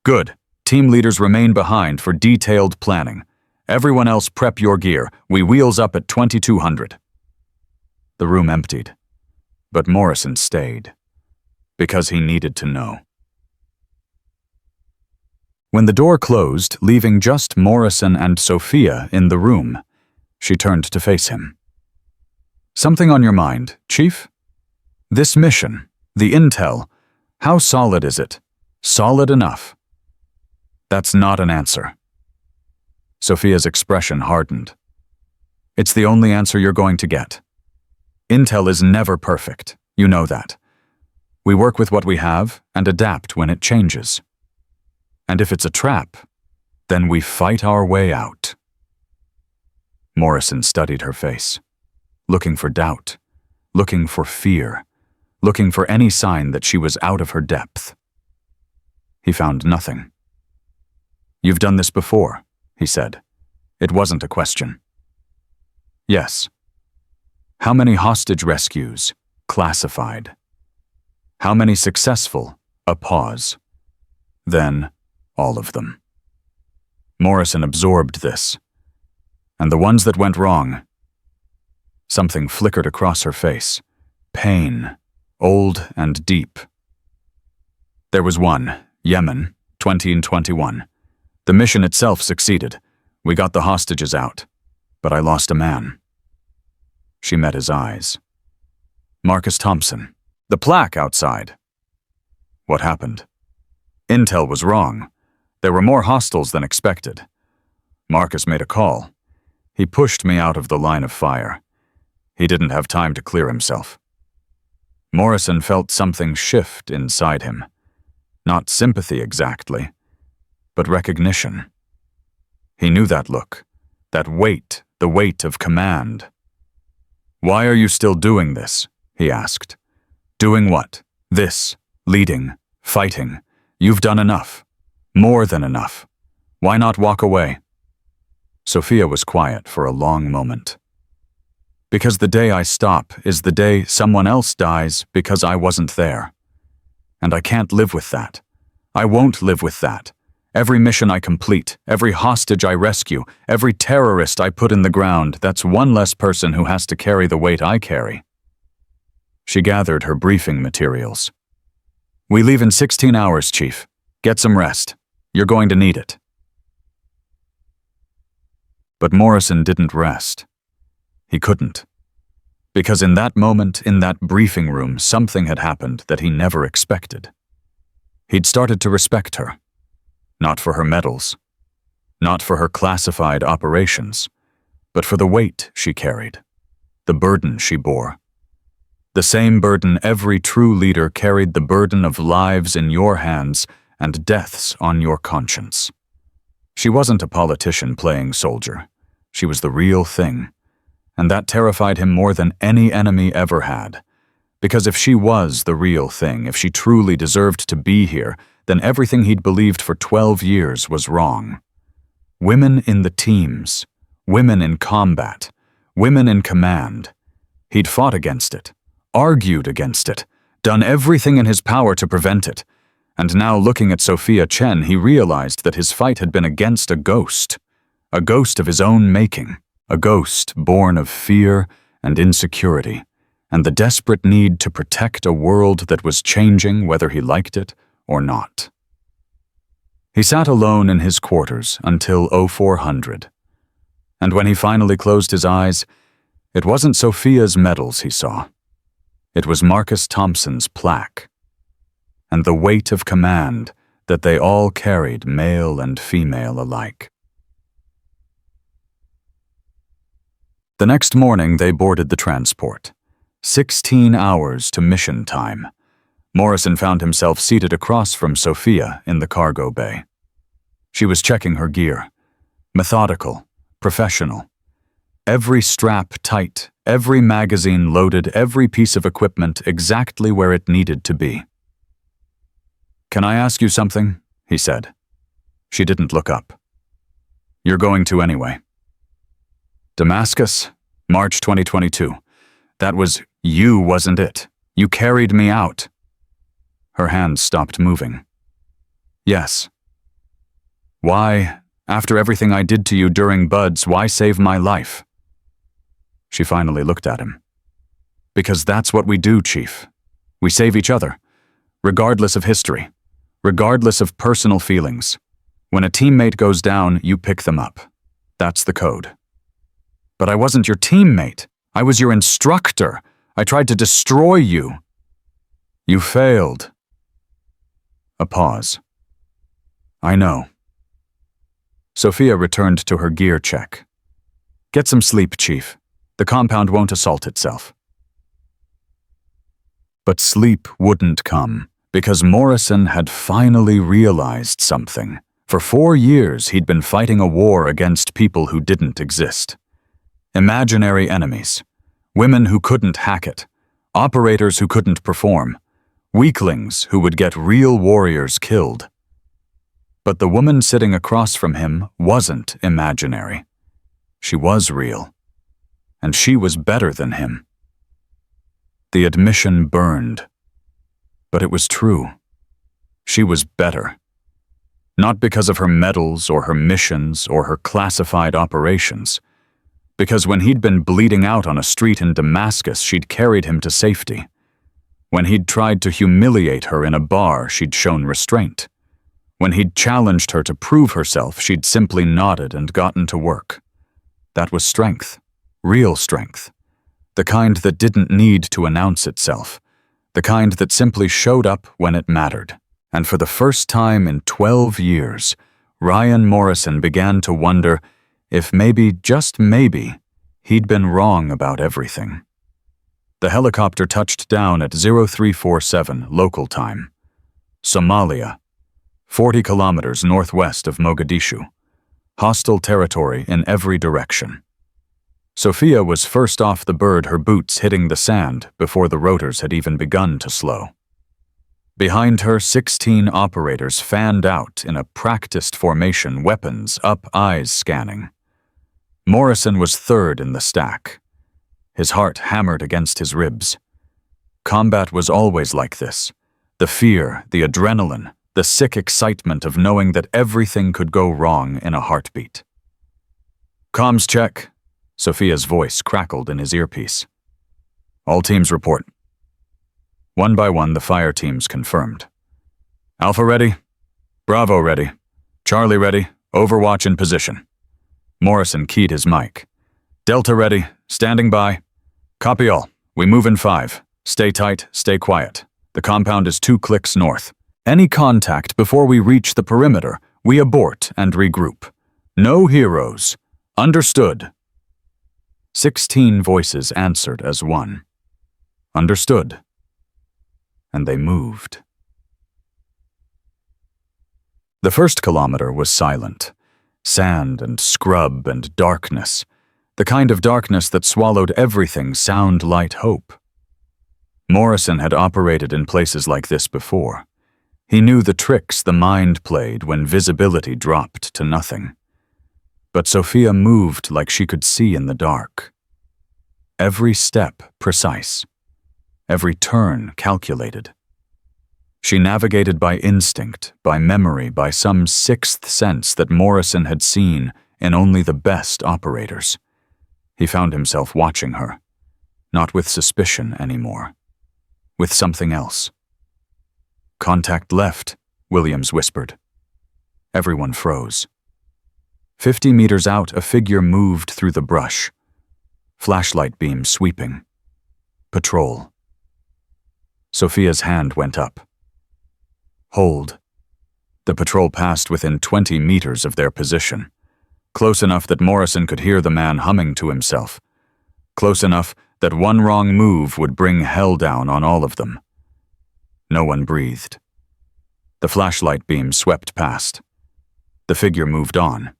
Good. Team leaders remain behind for detailed planning. Everyone else prep your gear. We wheels up at 2200. The room emptied. But Morrison stayed. Because he needed to know. When the door closed, leaving just Morrison and Sophia in the room, she turned to face him. Something on your mind, Chief? This mission, the intel, how solid is it? Solid enough. That's not an answer. Sophia's expression hardened. It's the only answer you're going to get. Intel is never perfect, you know that. We work with what we have and adapt when it changes. And if it's a trap, then we fight our way out. Morrison studied her face, looking for doubt, looking for fear, looking for any sign that she was out of her depth. He found nothing. You've done this before, he said. It wasn't a question. Yes. How many hostage rescues? Classified. How many successful? A pause. Then, all of them. Morrison absorbed this. And the ones that went wrong. Something flickered across her face. Pain, old and deep. There was one, Yemen, 20 and 21. The mission itself succeeded. We got the hostages out. But I lost a man. She met his eyes. Marcus Thompson. The plaque outside. What happened? Intel was wrong. There were more hostiles than expected. Marcus made a call. He pushed me out of the line of fire. He didn't have time to clear himself. Morrison felt something shift inside him. Not sympathy exactly, but recognition. He knew that look, that weight, the weight of command. Why are you still doing this? He asked. Doing what? This, leading, fighting. You've done enough. More than enough. Why not walk away? Sophia was quiet for a long moment. Because the day I stop is the day someone else dies because I wasn't there. And I can't live with that. I won't live with that. Every mission I complete, every hostage I rescue, every terrorist I put in the ground, that's one less person who has to carry the weight I carry. She gathered her briefing materials. We leave in 16 hours, Chief. Get some rest. You're going to need it. But Morrison didn't rest. He couldn't. Because in that moment, in that briefing room, something had happened that he never expected. He'd started to respect her. Not for her medals, not for her classified operations, but for the weight she carried, the burden she bore. The same burden every true leader carried, the burden of lives in your hands and deaths on your conscience. She wasn't a politician playing soldier. She was the real thing, and that terrified him more than any enemy ever had. Because if she was the real thing, if she truly deserved to be here, then everything he'd believed for 12 years was wrong. Women in the teams, women in combat, women in command. He'd fought against it, argued against it, done everything in his power to prevent it. And now, looking at Sophia Chen, he realized that his fight had been against a ghost of his own making, a ghost born of fear and insecurity, and the desperate need to protect a world that was changing whether he liked it or not. He sat alone in his quarters until 0400, and when he finally closed his eyes, it wasn't Sophia's medals he saw. It was Marcus Thompson's plaque, and the weight of command that they all carried, male and female alike. The next morning they boarded the transport. 16 hours to mission time. Morrison found himself seated across from Sophia in the cargo bay. She was checking her gear. Methodical, professional. Every strap tight, every magazine loaded, every piece of equipment exactly where it needed to be. "Can I ask you something?" he said. She didn't look up. "You're going to anyway." "Damascus, March 2022. That was you, wasn't it? You carried me out." Her hands stopped moving. "Yes." "Why, after everything I did to you during Buds, why save my life?" She finally looked at him. "Because that's what we do, Chief. We save each other, regardless of history, regardless of personal feelings. When a teammate goes down, you pick them up. That's the code." "But I wasn't your teammate. I was your instructor. I tried to destroy you." "You failed." A pause. "I know." Sophia returned to her gear check. "Get some sleep, Chief. The compound won't assault itself." But sleep wouldn't come, because Morrison had finally realized something. For 4 years, he'd been fighting a war against people who didn't exist. Imaginary enemies. Women who couldn't hack it. Operators who couldn't perform. Weaklings who would get real warriors killed. But the woman sitting across from him wasn't imaginary. She was real. And she was better than him. The admission burned. But it was true. She was better. Not because of her medals or her missions or her classified operations. Because when he'd been bleeding out on a street in Damascus, she'd carried him to safety. When he'd tried to humiliate her in a bar, she'd shown restraint. When he'd challenged her to prove herself, she'd simply nodded and gotten to work. That was strength. Real strength. The kind that didn't need to announce itself. The kind that simply showed up when it mattered. And for the first time in 12 years, Ryan Morrison began to wonder if maybe, just maybe, he'd been wrong about everything. The helicopter touched down at 0347 local time. Somalia, 40 kilometers northwest of Mogadishu. Hostile territory in every direction. Sophia was first off the bird, her boots hitting the sand before the rotors had even begun to slow. Behind her, 16 operators fanned out in a practiced formation, weapons up, eyes scanning. Morrison was third in the stack. His heart hammered against his ribs. Combat was always like this. The fear, the adrenaline, the sick excitement of knowing that everything could go wrong in a heartbeat. "Comms check." Sophia's voice crackled in his earpiece. "All teams report." One by one, the fire teams confirmed. "Alpha ready. Bravo ready. Charlie ready. Overwatch in position." Morrison keyed his mic. "Delta ready. Standing by. Copy all. We move in 5. Stay tight, stay quiet. The compound is 2 clicks north. Any contact before we reach the perimeter, we abort and regroup. No heroes. Understood." 16 voices answered as one. Understood. And they moved. The first kilometer was silent. Sand and scrub and darkness. The kind of darkness that swallowed everything, sound, light, hope. Morrison had operated in places like this before. He knew the tricks the mind played when visibility dropped to nothing. But Sophia moved like she could see in the dark. Every step precise. Every turn calculated. She navigated by instinct, by memory, by some sixth sense that Morrison had seen in only the best operators. He found himself watching her, not with suspicion anymore, with something else. "Contact left," Williams whispered. Everyone froze. 50 meters out, a figure moved through the brush. Flashlight beam sweeping. Patrol. Sophia's hand went up. Hold. The patrol passed within 20 meters of their position. Close enough that Morrison could hear the man humming to himself. Close enough that one wrong move would bring hell down on all of them. No one breathed. The flashlight beam swept past. The figure moved on.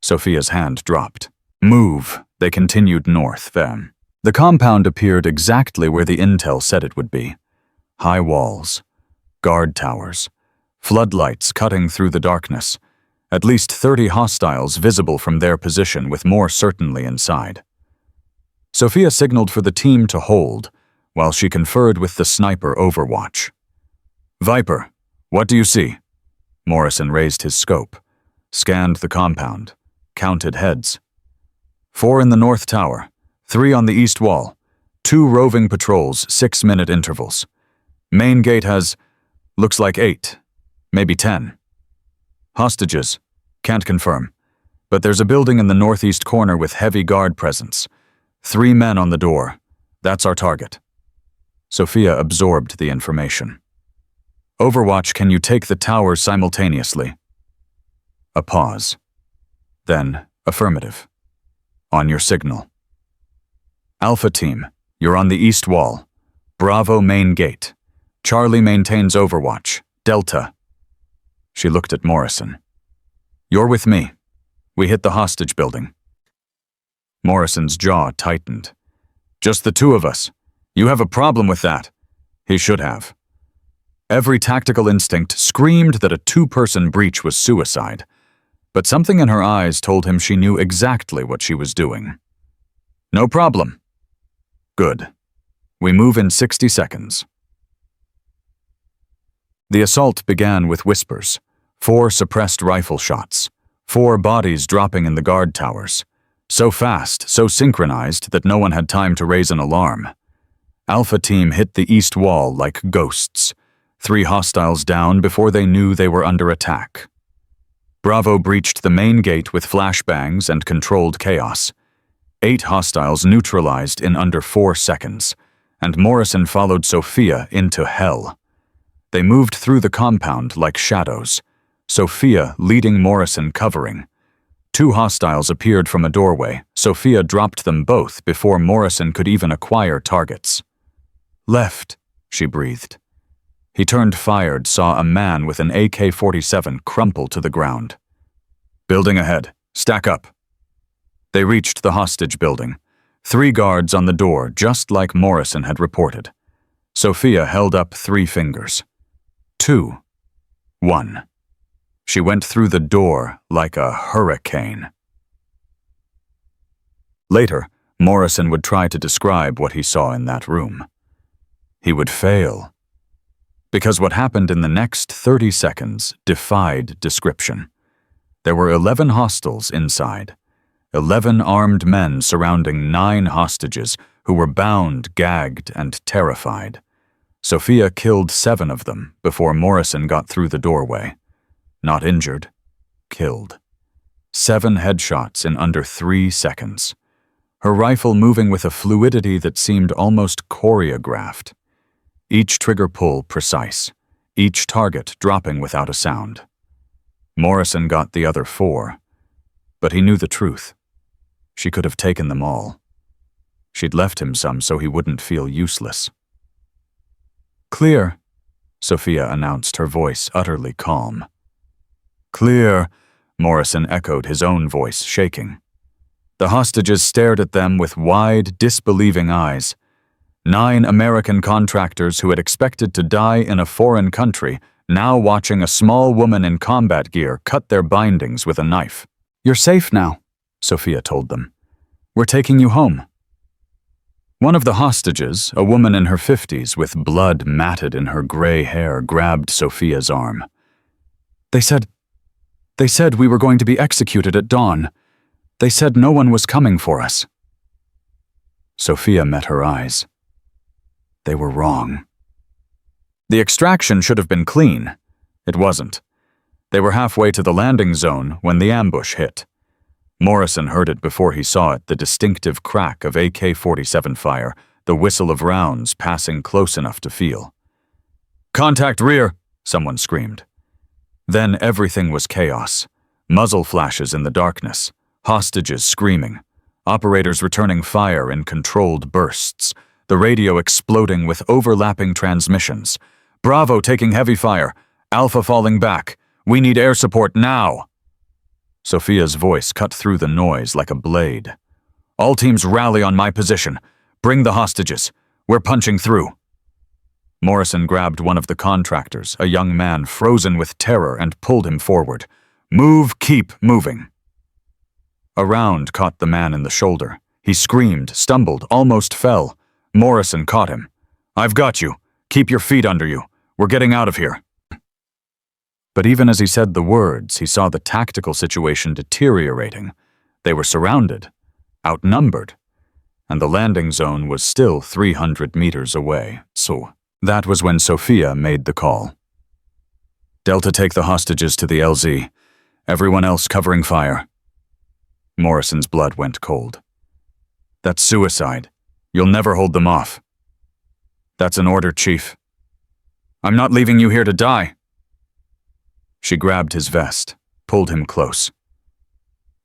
Sophia's hand dropped. Move, they continued north, then. The compound appeared exactly where the intel said it would be. High walls, guard towers, floodlights cutting through the darkness, at least 30 hostiles visible from their position with more certainly inside. Sophia signaled for the team to hold, while she conferred with the sniper Overwatch. "Viper, what do you see?" Morrison raised his scope, scanned the compound, counted heads. 4 in the north tower, 3 on the east wall, 2 roving patrols, 6-minute intervals. Main gate has, looks like 8, maybe 10. Hostages, can't confirm, but there's a building in the northeast corner with heavy guard presence. 3 men on the door, that's our target. Sophia absorbed the information. "Overwatch, can you take the towers simultaneously?" A pause. Then, affirmative. "On your signal." "Alpha team, you're on the east wall. Bravo main gate. Charlie maintains Overwatch. Delta." She looked at Morrison. "You're with me. We hit the hostage building." Morrison's jaw tightened. "Just the 2 of us. You have a problem with that." He should have. Every tactical instinct screamed that a 2-person breach was suicide, but something in her eyes told him she knew exactly what she was doing. "No problem." "Good. We move in 60 seconds. The assault began with whispers, 4 suppressed rifle shots, 4 bodies dropping in the guard towers, so fast, so synchronized that no one had time to raise an alarm. Alpha team hit the east wall like ghosts, 3 hostiles down before they knew they were under attack. Bravo breached the main gate with flashbangs and controlled chaos. 8 hostiles neutralized in under 4 seconds, and Morrison followed Sophia into hell. They moved through the compound like shadows, Sophia leading Morrison covering. 2 hostiles appeared from a doorway. Sophia dropped them both before Morrison could even acquire targets. "Left," she breathed. He turned fired, saw a man with an AK-47 crumple to the ground. "Building ahead. Stack up." They reached the hostage building. 3 guards on the door, just like Morrison had reported. Sophia held up 3 fingers. 2. 1. She went through the door like a hurricane. Later, Morrison would try to describe what he saw in that room. He would fail, because what happened in the next 30 seconds defied description. There were 11 hostiles inside, 11 armed men surrounding 9 hostages who were bound, gagged, and terrified. Sophia killed 7 of them before Morrison got through the doorway. Not injured, killed. 7 headshots in under 3 seconds. Her rifle moving with a fluidity that seemed almost choreographed. Each trigger pull precise, each target dropping without a sound. Morrison got the other 4, but he knew the truth. She could have taken them all. She'd left him some so he wouldn't feel useless. "Clear," Sophia announced, her voice utterly calm. "Clear," Morrison echoed, his own voice shaking. The hostages stared at them with wide, disbelieving eyes. 9 American contractors who had expected to die in a foreign country, now watching a small woman in combat gear cut their bindings with a knife. "You're safe now," Sophia told them. "We're taking you home." One of the hostages, a woman in her 50s with blood matted in her gray hair, grabbed Sophia's arm. They said we were going to be executed at dawn. They said no one was coming for us." Sophia met her eyes. They were wrong. The extraction should have been clean. It wasn't. They were halfway to the landing zone when the ambush hit. Morrison heard it before he saw it, the distinctive crack of AK-47 fire, the whistle of rounds passing close enough to feel. "Contact rear!" someone screamed. Then everything was chaos. Muzzle flashes in the darkness, hostages screaming, operators returning fire in controlled bursts, the radio exploding with overlapping transmissions, Bravo taking heavy fire. Alpha falling back. We need air support now. Sophia's voice cut through the noise like a blade. All teams rally on my position. Bring the hostages. We're punching through. Morrison grabbed one of the contractors, a young man frozen with terror, and pulled him forward. Move, keep moving. A round caught the man in the shoulder. He screamed, stumbled, almost fell. Morrison caught him. I've got you. Keep your feet under you. We're getting out of here. But even as he said the words, he saw the tactical situation deteriorating. They were surrounded, outnumbered, and the landing zone was still 300 meters away. So that was when Sophia made the call. Delta, take the hostages to the LZ. Everyone else covering fire. Morrison's blood went cold. That's suicide. You'll never hold them off. That's an order, Chief. I'm not leaving you here to die. She grabbed his vest, pulled him close.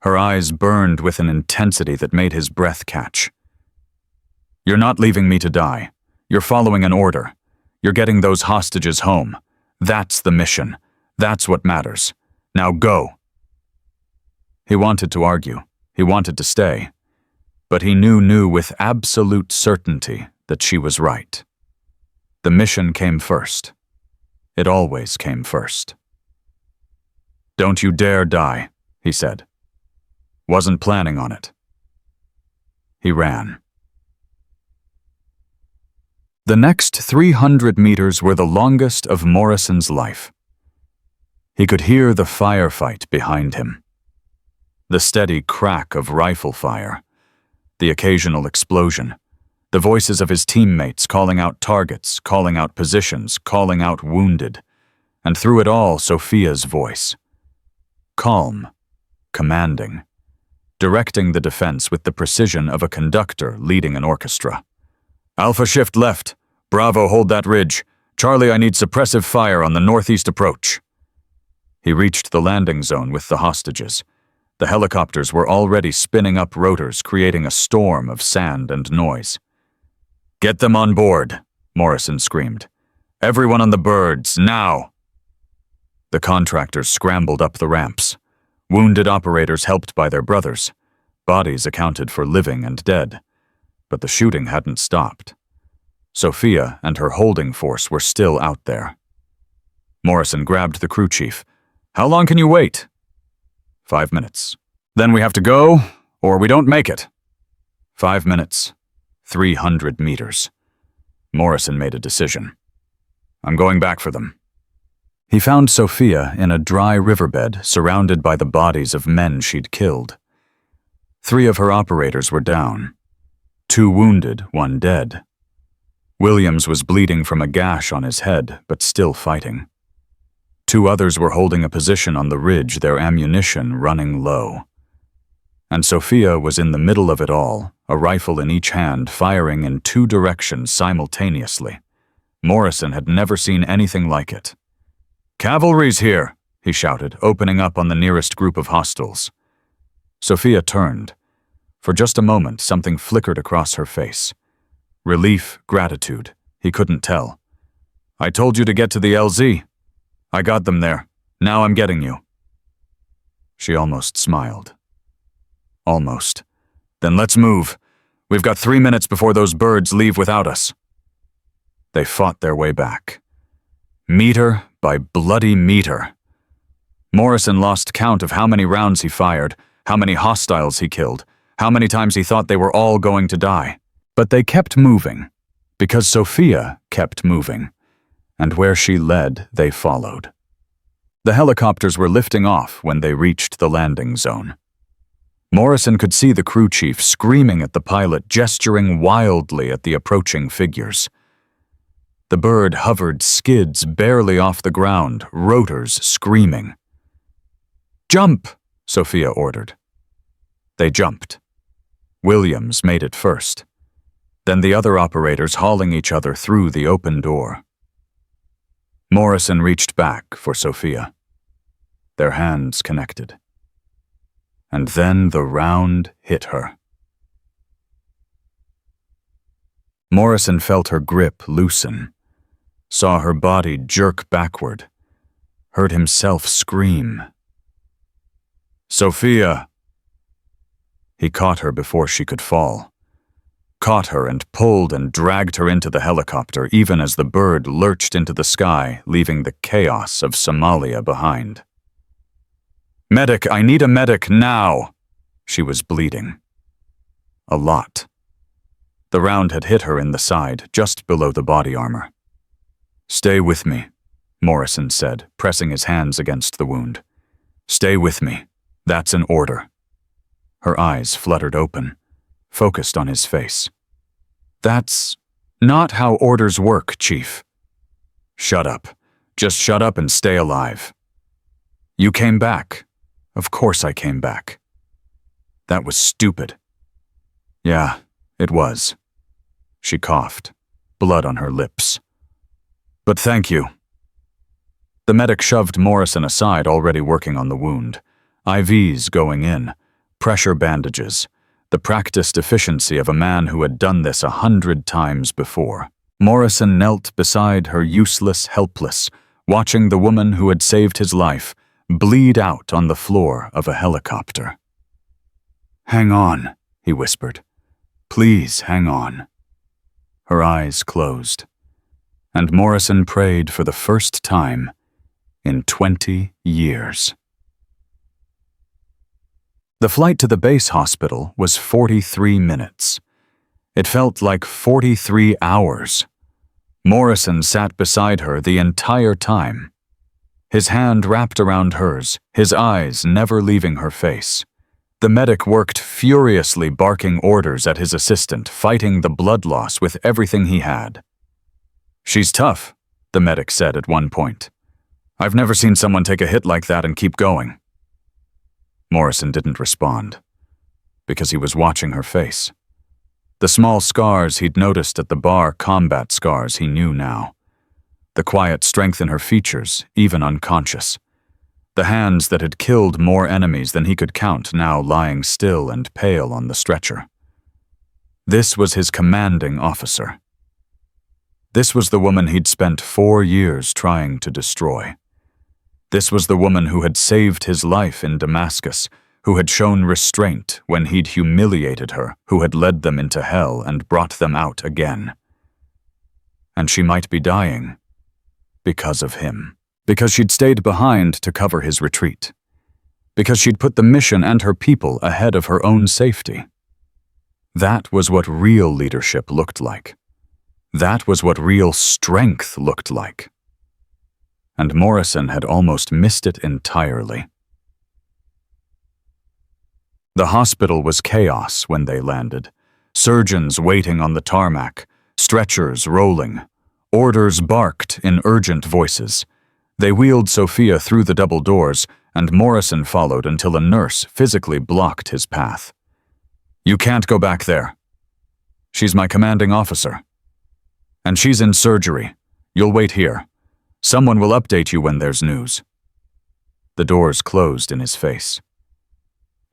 Her eyes burned with an intensity that made his breath catch. You're not leaving me to die. You're following an order. You're getting those hostages home. That's the mission. That's what matters. Now go. He wanted to argue. He wanted to stay. But he knew with absolute certainty that she was right. The mission came first. It always came first. Don't you dare die, he said. Wasn't planning on it. He ran. The next 300 meters were the longest of Morrison's life. He could hear the firefight behind him. The steady crack of rifle fire, the occasional explosion, the voices of his teammates calling out targets, calling out positions, calling out wounded, and through it all, Sophia's voice. Calm, commanding, directing the defense with the precision of a conductor leading an orchestra. Alpha shift left. Bravo, hold that ridge. Charlie, I need suppressive fire on the northeast approach. He reached the landing zone with the hostages. The helicopters were already spinning up rotors, creating a storm of sand and noise. Get them on board, Morrison screamed. Everyone on the birds, now! The contractors scrambled up the ramps. Wounded operators helped by their brothers. Bodies accounted for living and dead. But the shooting hadn't stopped. Sophia and her holding force were still out there. Morrison grabbed the crew chief. How long can you wait? 5 minutes. Then we have to go, or we don't make it. 5 minutes. 300 meters. Morrison made a decision. I'm going back for them. He found Sophia in a dry riverbed surrounded by the bodies of men she'd killed. 3 of her operators were down. 2 wounded, 1 dead. Williams was bleeding from a gash on his head, but still fighting. 2 others were holding a position on the ridge, their ammunition running low. And Sophia was in the middle of it all, a rifle in each hand, firing in 2 directions simultaneously. Morrison had never seen anything like it. Cavalry's here, he shouted, opening up on the nearest group of hostiles. Sophia turned. For just a moment, something flickered across her face. Relief, gratitude, he couldn't tell. I told you to get to the LZ. I got them there. Now I'm getting you. She almost smiled. Almost. Then let's move. We've got 3 minutes before those birds leave without us. They fought their way back. Meter by bloody meter. Morrison lost count of how many rounds he fired, how many hostiles he killed, how many times he thought they were all going to die. But they kept moving, because Sophia kept moving, and where she led, they followed. The helicopters were lifting off when they reached the landing zone. Morrison could see the crew chief screaming at the pilot, gesturing wildly at the approaching figures. The bird hovered skids barely off the ground, rotors screaming. Jump, Sophia ordered. They jumped. Williams made it first. Then the other operators hauling each other through the open door. Morrison reached back for Sophia. Their hands connected. And then the round hit her. Morrison felt her grip loosen. saw her body jerk backward, heard himself scream. "Sophia!" He caught her before she could fall. Caught her and pulled and dragged her into the helicopter even as the bird lurched into the sky, leaving the chaos of Somalia behind. "Medic, I need a medic now!" She was bleeding. A lot. The round had hit her in the side, just below the body armor. "Stay with me," Morrison said, pressing his hands against the wound. "Stay with me. That's an order." Her eyes fluttered open, focused on his face. "That's not how orders work, Chief." "Shut up. Just shut up and stay alive." "You came back." "Of course I came back." "That was stupid." "Yeah, it was." She coughed, blood on her lips. "But thank you." The medic shoved Morrison aside, already working on the wound. IVs going in, pressure bandages, the practiced efficiency of a man who had done this 100 times before. Morrison knelt beside her, useless, helpless, watching the woman who had saved his life bleed out on the floor of a helicopter. "Hang on," he whispered. "Please hang on." Her eyes closed, and Morrison prayed for the first time in 20 years. The flight to the base hospital was 43 minutes. It felt like 43 hours. Morrison sat beside her the entire time, his hand wrapped around hers, his eyes never leaving her face. The medic worked furiously, barking orders at his assistant, fighting the blood loss with everything he had. "She's tough," the medic said at one point. "I've never seen someone take a hit like that and keep going." Morrison didn't respond, because he was watching her face. The small scars he'd noticed at the bar, combat scars, he knew now. The quiet strength in her features, even unconscious. The hands that had killed more enemies than he could count now lying still and pale on the stretcher. This was his commanding officer. This was the woman he'd spent 4 years trying to destroy. This was the woman who had saved his life in Damascus, who had shown restraint when he'd humiliated her, who had led them into hell and brought them out again. And she might be dying because of him. Because she'd stayed behind to cover his retreat. Because she'd put the mission and her people ahead of her own safety. That was what real leadership looked like. That was what real strength looked like. And Morrison had almost missed it entirely. The hospital was chaos when they landed. Surgeons waiting on the tarmac, stretchers rolling. Orders barked in urgent voices. They wheeled Sophia through the double doors, and Morrison followed until a nurse physically blocked his path. "You can't go back there. She's my commanding officer. And she's in surgery. You'll wait here. Someone will update you when there's news." The doors closed in his face.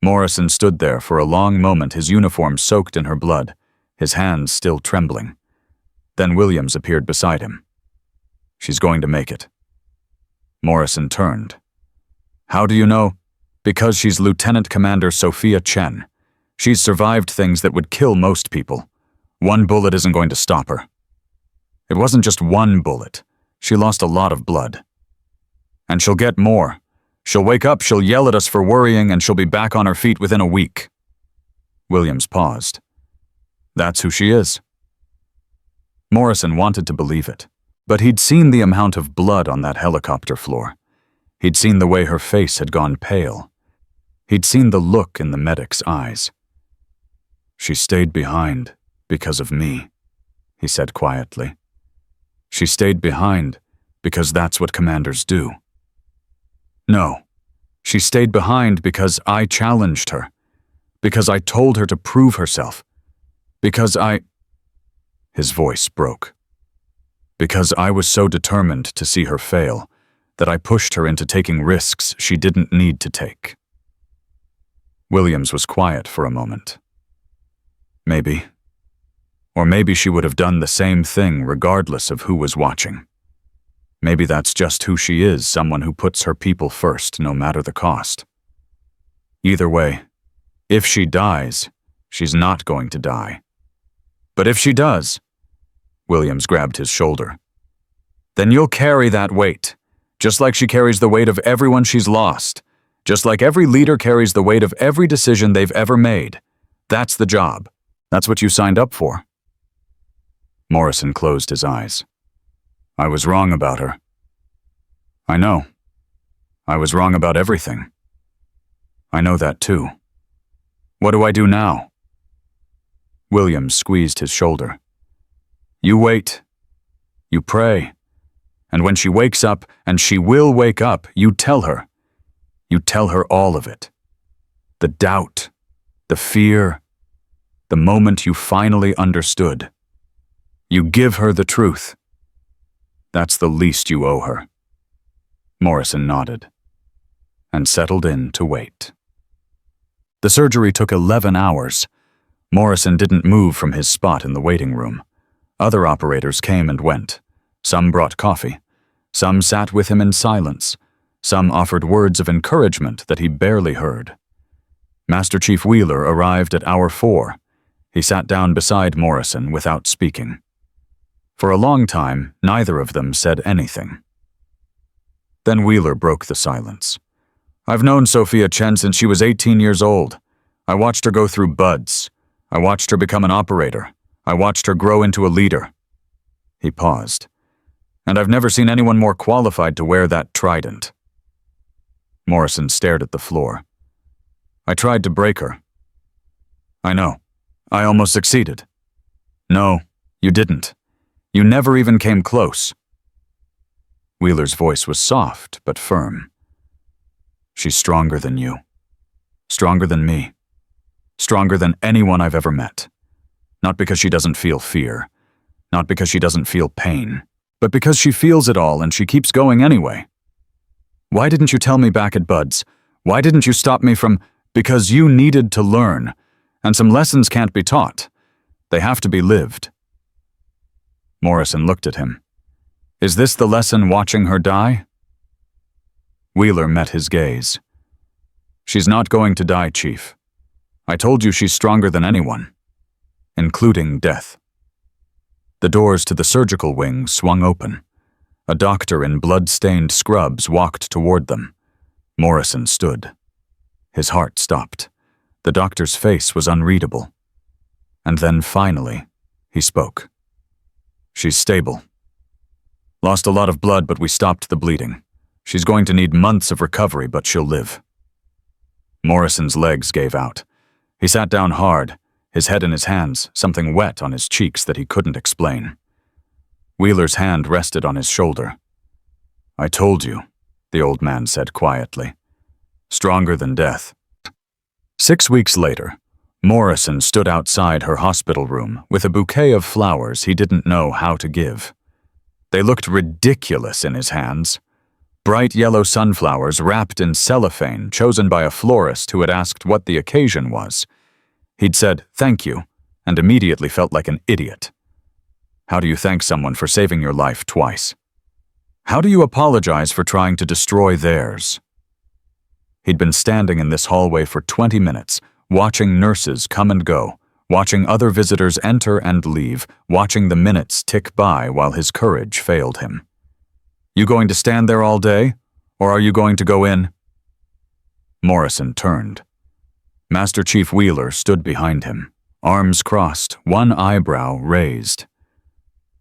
Morrison stood there for a long moment, his uniform soaked in her blood, his hands still trembling. Then Williams appeared beside him. "She's going to make it." Morrison turned. "How do you know?" "Because she's Lieutenant Commander Sophia Chen. She's survived things that would kill most people. One bullet isn't going to stop her." It wasn't just one bullet. She lost a lot of blood. "And she'll get more. She'll wake up, she'll yell at us for worrying, and she'll be back on her feet within a week." Williams paused. "That's who she is." Morrison wanted to believe it, but he'd seen the amount of blood on that helicopter floor. He'd seen the way her face had gone pale. He'd seen the look in the medic's eyes. "She stayed behind because of me," he said quietly. "She stayed behind because that's what commanders do." "No, she stayed behind because I challenged her, because I told her to prove herself, because I—" His voice broke. "Because I was so determined to see her fail that I pushed her into taking risks she didn't need to take." Williams was quiet for a moment. Maybe. Or maybe she would have done the same thing regardless of who was watching. Maybe that's just who she is, someone who puts her people first, no matter the cost. Either way, if she dies, she's not going to die. But if she does, Williams grabbed his shoulder, then you'll carry that weight, just like she carries the weight of everyone she's lost, just like every leader carries the weight of every decision they've ever made. That's the job. That's what you signed up for. Morrison closed his eyes. I was wrong about her. I know. I was wrong about everything. I know that too. What do I do now? Williams squeezed his shoulder. You wait. You pray. And when she wakes up, and she will wake up, you tell her. You tell her all of it. The doubt, the fear, the moment you finally understood. You give her the truth. That's the least you owe her. Morrison nodded and settled in to wait. The surgery took 11 hours. Morrison didn't move from his spot in the waiting room. Other operators came and went. Some brought coffee. Some sat with him in silence. Some offered words of encouragement that he barely heard. Master Chief Wheeler arrived at hour 4. He sat down beside Morrison without speaking. For a long time, neither of them said anything. Then Wheeler broke the silence. I've known Sophia Chen since she was 18 years old. I watched her go through buds. I watched her become an operator. I watched her grow into a leader. He paused. And I've never seen anyone more qualified to wear that trident. Morrison stared at the floor. I tried to break her. I know. I almost succeeded. No, you didn't. You never even came close. Wheeler's voice was soft but firm. She's stronger than you. Stronger than me. Stronger than anyone I've ever met. Not because she doesn't feel fear. Not because she doesn't feel pain. But because she feels it all and she keeps going anyway. Why didn't you tell me back at Bud's? Why didn't you stop me from... Because you needed to learn. And some lessons can't be taught. They have to be lived. Morrison looked at him. Is this the lesson watching her die? Wheeler met his gaze. She's not going to die, Chief. I told you she's stronger than anyone, including death. The doors to the surgical wing swung open. A doctor in blood-stained scrubs walked toward them. Morrison stood. His heart stopped. The doctor's face was unreadable. And then finally, he spoke. She's stable. Lost a lot of blood, but we stopped the bleeding. She's going to need months of recovery, but she'll live. Morrison's legs gave out. He sat down hard, his head in his hands, something wet on his cheeks that he couldn't explain. Wheeler's hand rested on his shoulder. I told you, the old man said quietly. Stronger than death. 6 weeks later, Morrison stood outside her hospital room with a bouquet of flowers he didn't know how to give. They looked ridiculous in his hands. Bright yellow sunflowers wrapped in cellophane chosen by a florist who had asked what the occasion was. He'd said, "Thank you," and immediately felt like an idiot. How do you thank someone for saving your life twice? How do you apologize for trying to destroy theirs? He'd been standing in this hallway for 20 minutes, watching nurses come and go, watching other visitors enter and leave, watching the minutes tick by while his courage failed him. You going to stand there all day, or are you going to go in? Morrison turned. Master Chief Wheeler stood behind him, arms crossed, one eyebrow raised.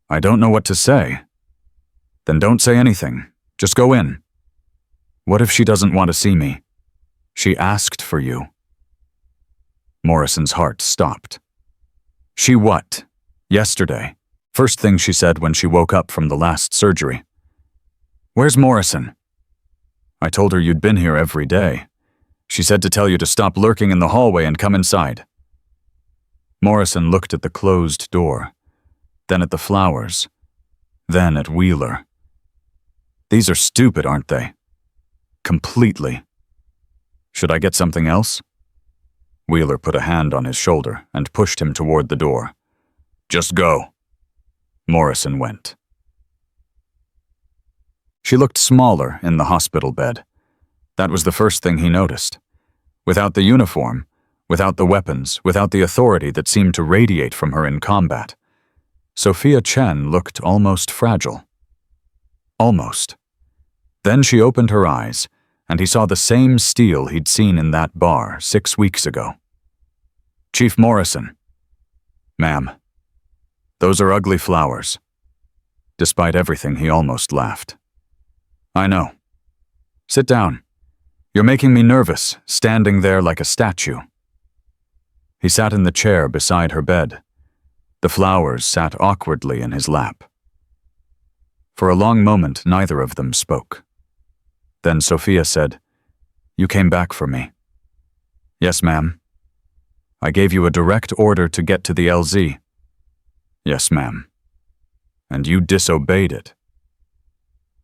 I don't know what to say. Then don't say anything. Just go in. What if she doesn't want to see me? She asked for you. Morrison's heart stopped. She what? Yesterday. First thing she said when she woke up from the last surgery. Where's Morrison? I told her you'd been here every day. She said to tell you to stop lurking in the hallway and come inside. Morrison looked at the closed door, then at the flowers, then at Wheeler. These are stupid, aren't they? Completely. Should I get something else? Wheeler put a hand on his shoulder and pushed him toward the door. Just go. Morrison went. She looked smaller in the hospital bed. That was the first thing he noticed. Without the uniform, without the weapons, without the authority that seemed to radiate from her in combat, Sophia Chen looked almost fragile. Almost. Then she opened her eyes, and he saw the same steel he'd seen in that bar 6 weeks ago. "Chief Morrison." "Ma'am, those are ugly flowers." Despite everything, he almost laughed. "I know. Sit down. You're making me nervous, standing there like a statue." He sat in the chair beside her bed. The flowers sat awkwardly in his lap. For a long moment, neither of them spoke. Then Sophia said, "You came back for me." "Yes, ma'am." "I gave you a direct order to get to the LZ." "Yes, ma'am." "And you disobeyed it."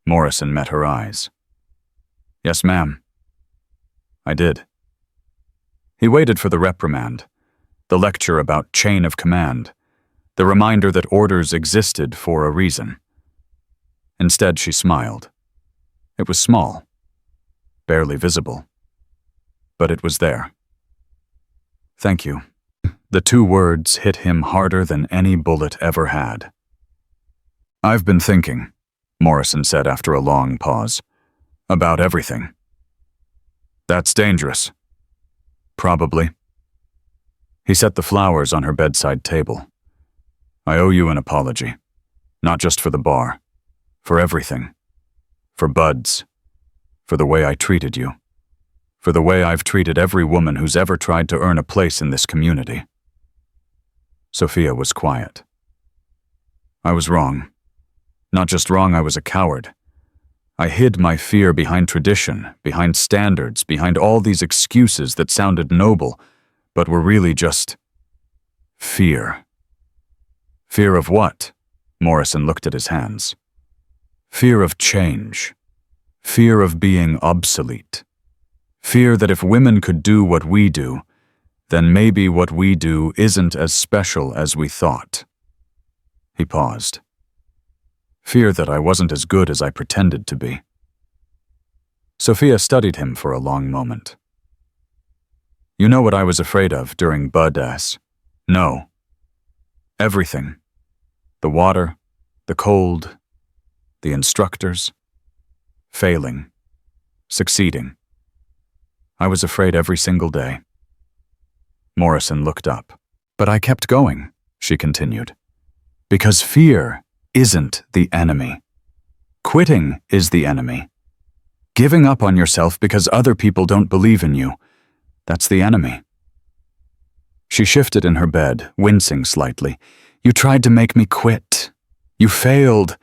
Morrison met her eyes. "Yes, ma'am. I did." He waited for the reprimand, the lecture about chain of command, the reminder that orders existed for a reason. Instead, she smiled. It was small, barely visible, but it was there. "Thank you." The 2 words hit him harder than any bullet ever had. "I've been thinking," Morrison said after a long pause, "about everything." "That's dangerous." "Probably." He set the flowers on her bedside table. "I owe you an apology, not just for the bar, for everything, for Buds, for the way I treated you, for the way I've treated every woman who's ever tried to earn a place in this community." Sophia was quiet. "I was wrong. Not just wrong, I was a coward. I hid my fear behind tradition, behind standards, behind all these excuses that sounded noble, but were really just fear." "Fear of what?" Morrison looked at his hands. "Fear of change. Fear of being obsolete. Fear that if women could do what we do, then maybe what we do isn't as special as we thought." He paused. "Fear that I wasn't as good as I pretended to be." Sophia studied him for a long moment. "You know what I was afraid of during Bud-ass?" "No." "Everything. The water, the cold, the instructors. Failing. Succeeding. I was afraid every single day." Morrison looked up. "But I kept going," she continued. "Because fear isn't the enemy. Quitting is the enemy. Giving up on yourself because other people don't believe in you, that's the enemy." She shifted in her bed, wincing slightly. "You tried to make me quit. You failed.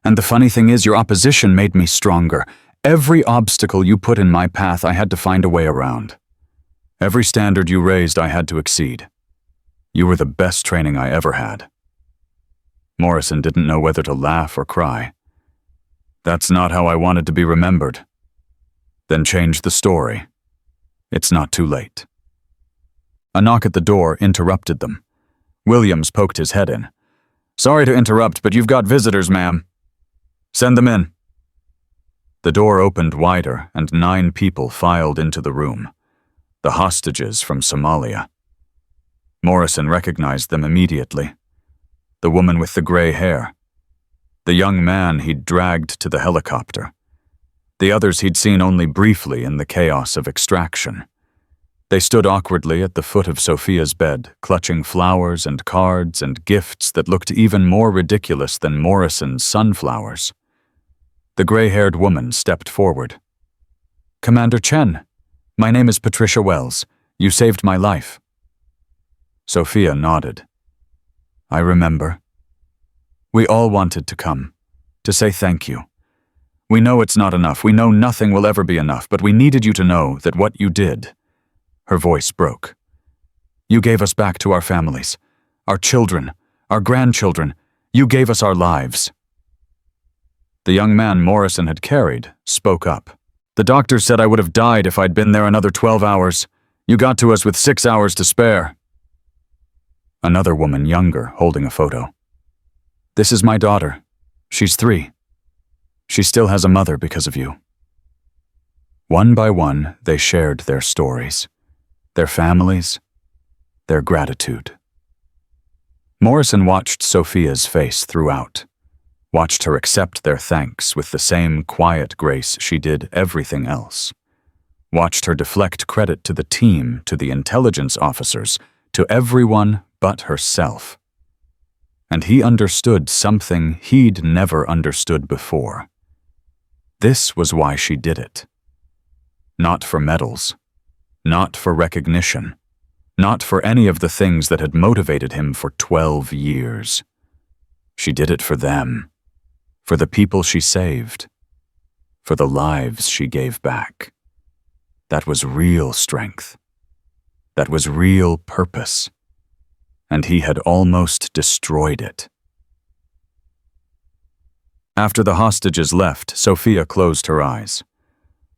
And the funny thing is, your opposition made me stronger. Every obstacle you put in my path, I had to find a way around. Every standard you raised, I had to exceed. You were the best training I ever had." Morrison didn't know whether to laugh or cry. "That's not how I wanted to be remembered." "Then change the story. It's not too late." A knock at the door interrupted them. Williams poked his head in. "Sorry to interrupt, but you've got visitors, ma'am." "Send them in." The door opened wider, and 9 people filed into the room. The hostages from Somalia. Morrison recognized them immediately. The woman with the gray hair. The young man he'd dragged to the helicopter. The others he'd seen only briefly in the chaos of extraction. They stood awkwardly at the foot of Sophia's bed, clutching flowers and cards and gifts that looked even more ridiculous than Morrison's sunflowers. The gray-haired woman stepped forward. "Commander Chen, my name is Patricia Wells. You saved my life." Sophia nodded. "I remember. We all wanted to come, to say thank you. We know it's not enough. We know nothing will ever be enough, but we needed you to know that what you did..." Her voice broke. "You gave us back to our families, our children, our grandchildren. You gave us our lives." The young man Morrison had carried spoke up. "The doctor said I would have died if I'd been there another 12 hours. You got to us with 6 hours to spare." Another woman, younger, holding a photo. "This is my daughter. She's 3. She still has a mother because of you." One by one, they shared their stories, their families, their gratitude. Morrison watched Sophia's face throughout, watched her accept their thanks with the same quiet grace she did everything else, watched her deflect credit to the team, to the intelligence officers, to everyone but herself. And he understood something he'd never understood before. This was why she did it. Not for medals, not for recognition, not for any of the things that had motivated him for 12 years. She did it for them, for the people she saved, for the lives she gave back. That was real strength. That was real purpose. And he had almost destroyed it. After the hostages left, Sophia closed her eyes.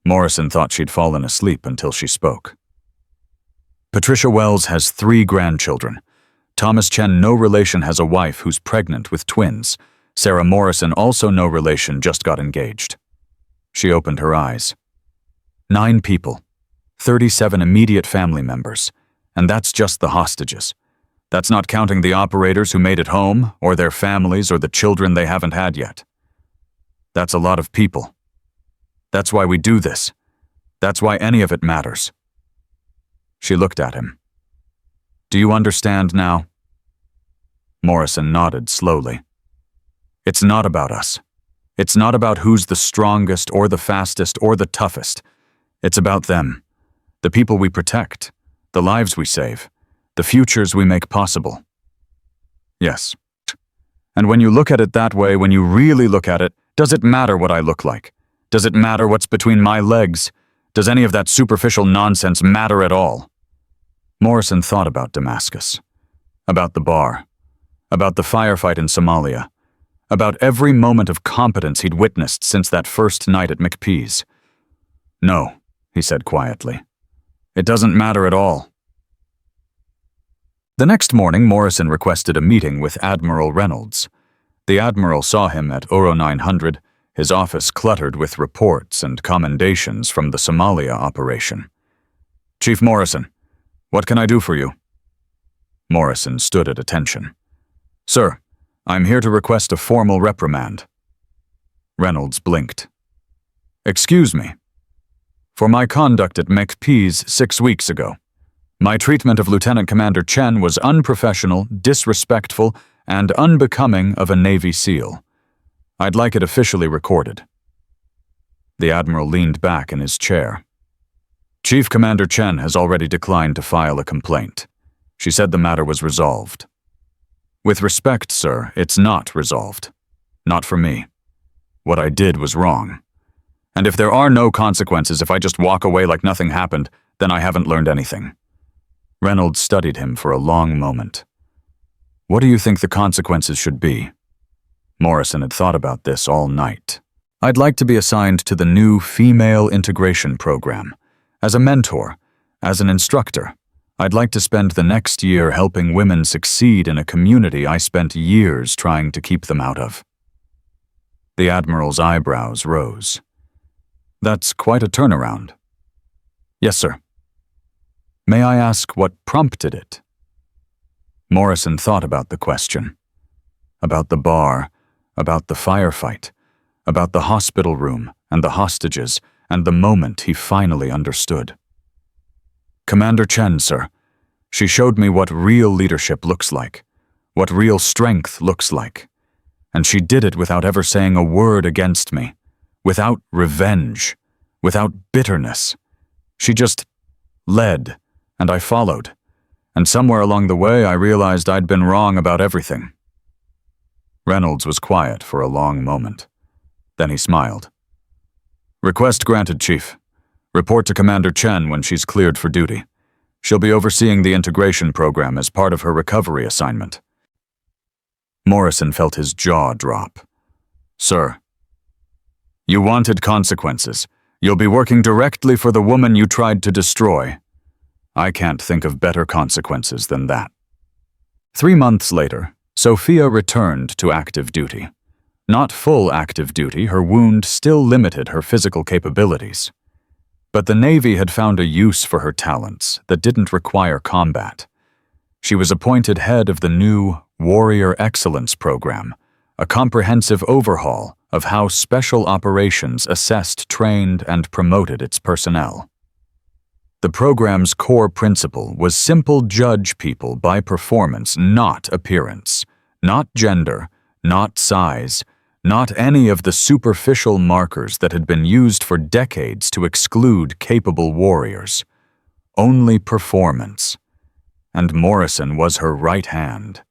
Morrison thought she'd fallen asleep until she spoke. "Patricia Wells has 3 grandchildren. Thomas Chen, no relation, has a wife who's pregnant with twins. Sarah Morrison, also no relation, just got engaged." She opened her eyes. 9 people, 37 immediate family members, and that's just the hostages. That's not counting the operators who made it home, or their families, or the children they haven't had yet. That's a lot of people. That's why we do this. That's why any of it matters. She looked at him. "Do you understand now?" Morrison nodded slowly. "It's not about us. It's not about who's the strongest or the fastest or the toughest. It's about them, the people we protect, the lives we save, the futures we make possible." "Yes. And when you look at it that way, when you really look at it, does it matter what I look like? Does it matter what's between my legs? Does any of that superficial nonsense matter at all?" Morrison thought about Damascus, about the bar, about the firefight in Somalia, about every moment of competence he'd witnessed since that first night at McPee's. "No," he said quietly. "It doesn't matter at all." The next morning, Morrison requested a meeting with Admiral Reynolds. The Admiral saw him at Oro 900, his office cluttered with reports and commendations from the Somalia operation. "Chief Morrison, what can I do for you?" Morrison stood at attention. "Sir, I'm here to request a formal reprimand." Reynolds blinked. "Excuse me. For my conduct at McPee's 6 weeks ago. My treatment of Lieutenant Commander Chen was unprofessional, disrespectful, and unbecoming of a Navy SEAL. I'd like it officially recorded." The Admiral leaned back in his chair. "Chief Commander Chen has already declined to file a complaint. She said the matter was resolved." "With respect, sir, it's not resolved. Not for me. What I did was wrong. And if there are no consequences, if I just walk away like nothing happened, then I haven't learned anything." Reynolds studied him for a long moment. "What do you think the consequences should be?" Morrison had thought about this all night. "I'd like to be assigned to the new female integration program. As a mentor, as an instructor, I'd like to spend the next year helping women succeed in a community I spent years trying to keep them out of." The Admiral's eyebrows rose. "That's quite a turnaround." "Yes, sir." "May I ask what prompted it?" Morrison thought about the question. About the bar, about the firefight, about the hospital room and the hostages, and the moment he finally understood. "Commander Chen, sir. She showed me what real leadership looks like, what real strength looks like. And she did it without ever saying a word against me, without revenge, without bitterness. She just led, and I followed. And somewhere along the way, I realized I'd been wrong about everything." Reynolds was quiet for a long moment. Then he smiled. "Request granted, Chief. Report to Commander Chen when she's cleared for duty. She'll be overseeing the integration program as part of her recovery assignment." Morrison felt his jaw drop. "Sir, you wanted consequences. You'll be working directly for the woman you tried to destroy. I can't think of better consequences than that." 3 months later, Sophia returned to active duty. Not full active duty, her wound still limited her physical capabilities. But the Navy had found a use for her talents that didn't require combat. She was appointed head of the new Warrior Excellence Program, a comprehensive overhaul of how special operations assessed, trained, and promoted its personnel. The program's core principle was simple: judge people by performance, not appearance, not gender, not size, not any of the superficial markers that had been used for decades to exclude capable warriors. Only performance. And Morrison was her right hand.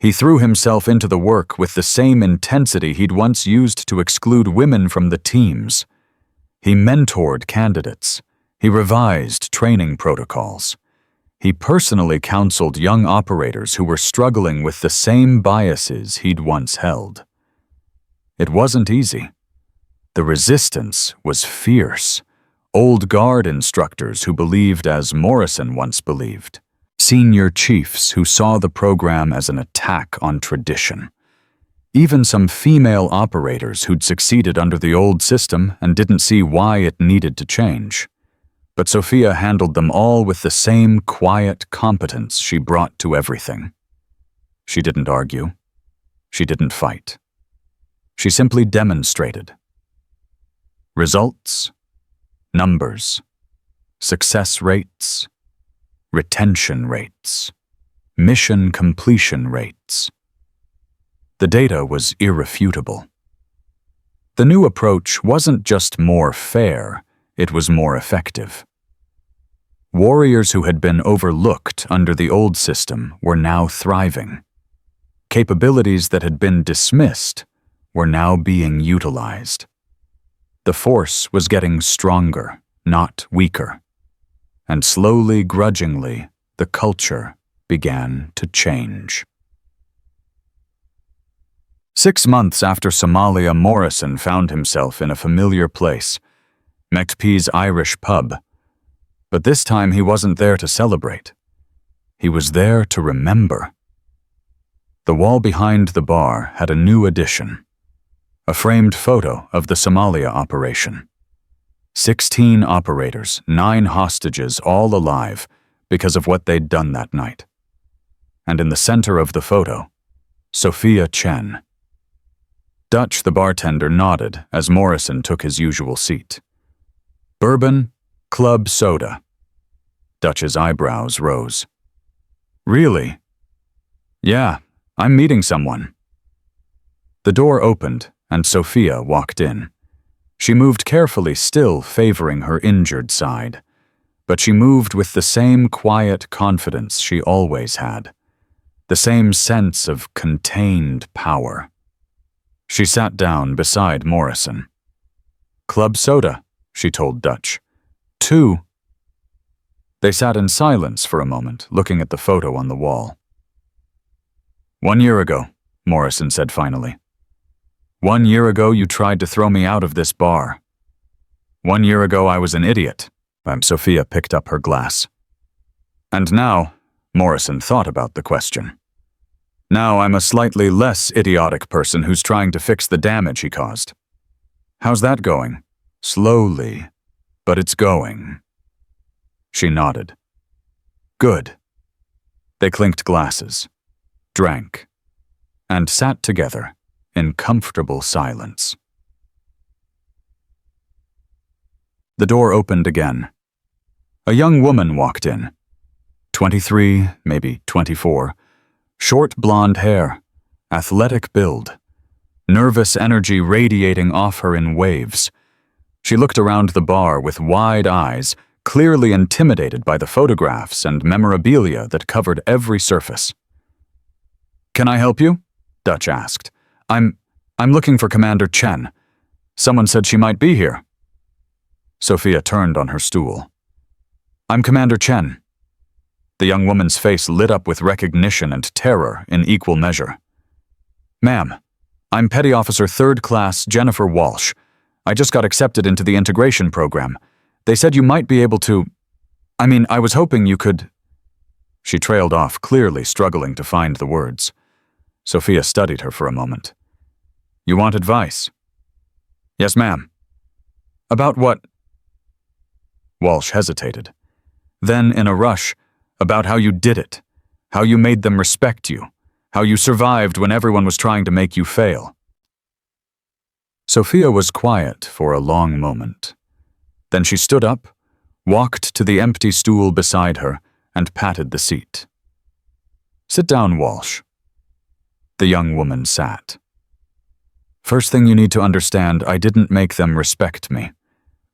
He threw himself into the work with the same intensity he'd once used to exclude women from the teams. He mentored candidates. He revised training protocols. He personally counseled young operators who were struggling with the same biases he'd once held. It wasn't easy. The resistance was fierce. Old guard instructors who believed as Morrison once believed. Senior chiefs who saw the program as an attack on tradition. Even some female operators who'd succeeded under the old system and didn't see why it needed to change. But Sophia handled them all with the same quiet competence she brought to everything. She didn't argue. She didn't fight. She simply demonstrated. Results, numbers, success rates, retention rates, mission completion rates. The data was irrefutable. The new approach wasn't just more fair, it was more effective. Warriors who had been overlooked under the old system were now thriving. Capabilities that had been dismissed were now being utilized. The force was getting stronger, not weaker. And slowly, grudgingly, the culture began to change. 6 months after Somalia, Morrison found himself in a familiar place, McPee's Irish pub. But this time he wasn't there to celebrate. He was there to remember. The wall behind the bar had a new addition. A framed photo of the Somalia operation. 16 operators, 9 hostages, all alive because of what they'd done that night. And in the center of the photo, Sophia Chen. Dutch, the bartender, nodded as Morrison took his usual seat. Bourbon, club soda. Dutch's eyebrows rose. Really? Yeah, I'm meeting someone. The door opened and Sophia walked in. She moved carefully, still favoring her injured side, but she moved with the same quiet confidence she always had, the same sense of contained power. She sat down beside Morrison. Club soda, she told Dutch. 2. They sat in silence for a moment, looking at the photo on the wall. 1 year ago, Morrison said finally. 1 year ago you tried to throw me out of this bar. 1 year ago I was an idiot. Sophia picked up her glass. And now, Morrison thought about the question. Now I'm a slightly less idiotic person who's trying to fix the damage he caused. How's that going? Slowly, but it's going. She nodded. Good. They clinked glasses, drank, and sat together in comfortable silence. The door opened again. A young woman walked in. 23, maybe 24. Short blonde hair, athletic build, nervous energy radiating off her in waves. She looked around the bar with wide eyes, clearly intimidated by the photographs and memorabilia that covered every surface. Can I help you? Dutch asked. I'm looking for Commander Chen. Someone said she might be here. Sophia turned on her stool. I'm Commander Chen. The young woman's face lit up with recognition and terror in equal measure. Ma'am, I'm Petty Officer 3rd Class Jennifer Walsh. I just got accepted into the integration program. They said you might be able to... I was hoping you could... She trailed off, clearly struggling to find the words. Sophia studied her for a moment. You want advice? Yes, ma'am. About what? Walsh hesitated. Then, in a rush, about how you did it, how you made them respect you, how you survived when everyone was trying to make you fail. Sophia was quiet for a long moment. Then she stood up, walked to the empty stool beside her, and patted the seat. Sit down, Walsh. The young woman sat. First thing you need to understand, I didn't make them respect me.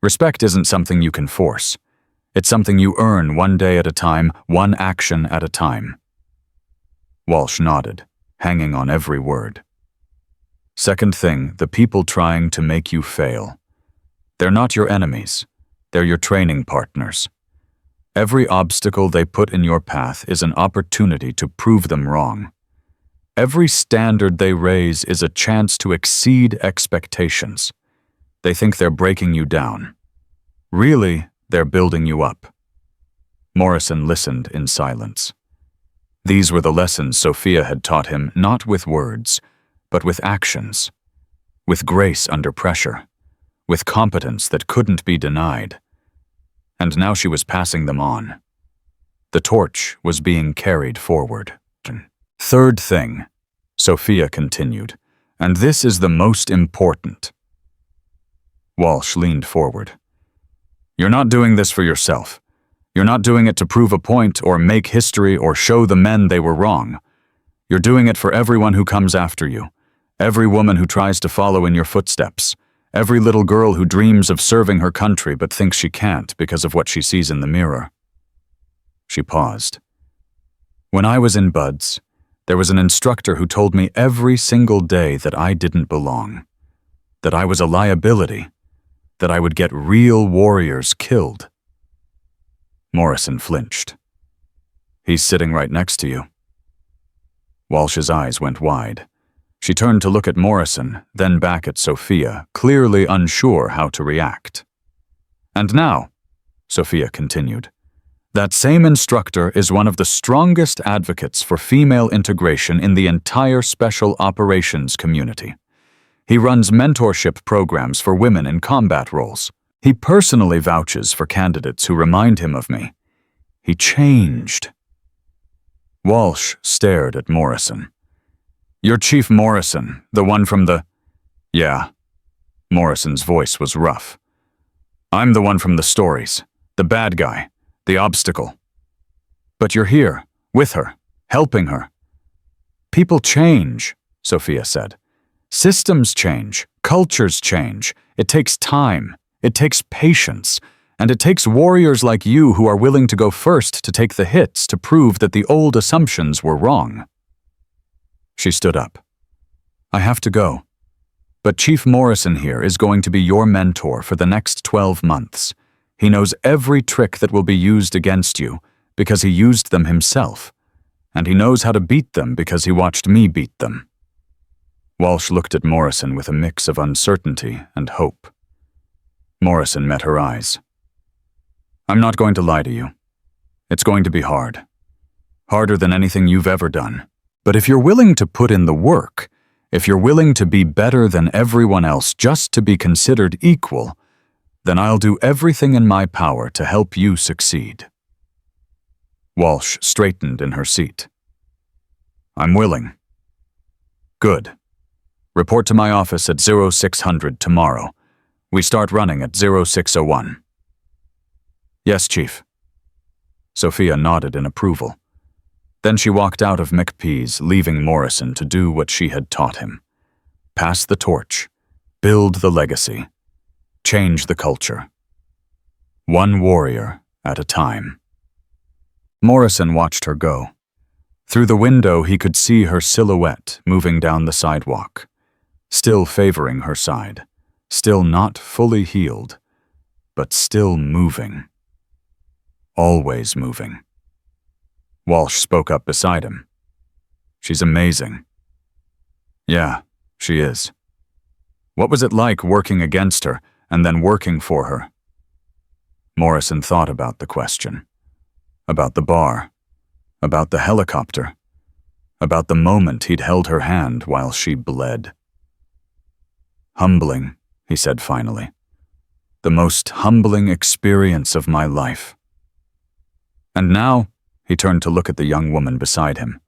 Respect isn't something you can force. It's something you earn one day at a time, one action at a time. Walsh nodded, hanging on every word. Second thing, the people trying to make you fail. They're not your enemies. They're your training partners. Every obstacle they put in your path is an opportunity to prove them wrong. Every standard they raise is a chance to exceed expectations. They think they're breaking you down. Really, they're building you up. Morrison listened in silence. These were the lessons Sophia had taught him, not with words, but with actions, with grace under pressure, with competence that couldn't be denied. And now she was passing them on. The torch was being carried forward. Third thing, Sophia continued, and this is the most important. Walsh leaned forward. You're not doing this for yourself. You're not doing it to prove a point or make history or show the men they were wrong. You're doing it for everyone who comes after you, every woman who tries to follow in your footsteps, every little girl who dreams of serving her country but thinks she can't because of what she sees in the mirror. She paused. When I was in Buds, there was an instructor who told me every single day that I didn't belong, that I was a liability, that I would get real warriors killed. Morrison flinched. He's sitting right next to you. Walsh's eyes went wide. She turned to look at Morrison, then back at Sophia, clearly unsure how to react. And now, Sophia continued, that same instructor is one of the strongest advocates for female integration in the entire special operations community. He runs mentorship programs for women in combat roles. He personally vouches for candidates who remind him of me. He changed. Walsh stared at Morrison. You're Chief Morrison, the one from the... Yeah. Morrison's voice was rough. I'm the one from the stories, the bad guy, the obstacle. But you're here, with her, helping her. People change, Sophia said. Systems change, cultures change. It takes time, it takes patience, and it takes warriors like you who are willing to go first to take the hits to prove that the old assumptions were wrong. She stood up. I have to go. But Chief Morrison here is going to be your mentor for the next 12 months. He knows every trick that will be used against you because he used them himself, and he knows how to beat them because he watched me beat them. Walsh looked at Morrison with a mix of uncertainty and hope. Morrison met her eyes. I'm not going to lie to you. It's going to be hard. Harder than anything you've ever done. But if you're willing to put in the work, if you're willing to be better than everyone else just to be considered equal, then I'll do everything in my power to help you succeed. Walsh straightened in her seat. I'm willing. Good. Report to my office at 0600 tomorrow. We start running at 0601. Yes, Chief. Sophia nodded in approval. Then she walked out of McPee's, leaving Morrison to do what she had taught him. Pass the torch. Build the legacy. Change the culture. One warrior at a time. Morrison watched her go. Through the window he could see her silhouette moving down the sidewalk, still favoring her side, still not fully healed, but still moving. Always moving. Walsh spoke up beside him. She's amazing. Yeah, she is. What was it like working against her and then working for her? Morrison thought about the question. About the bar. About the helicopter. About the moment he'd held her hand while she bled. Humbling, he said finally. The most humbling experience of my life. And now, he turned to look at the young woman beside him.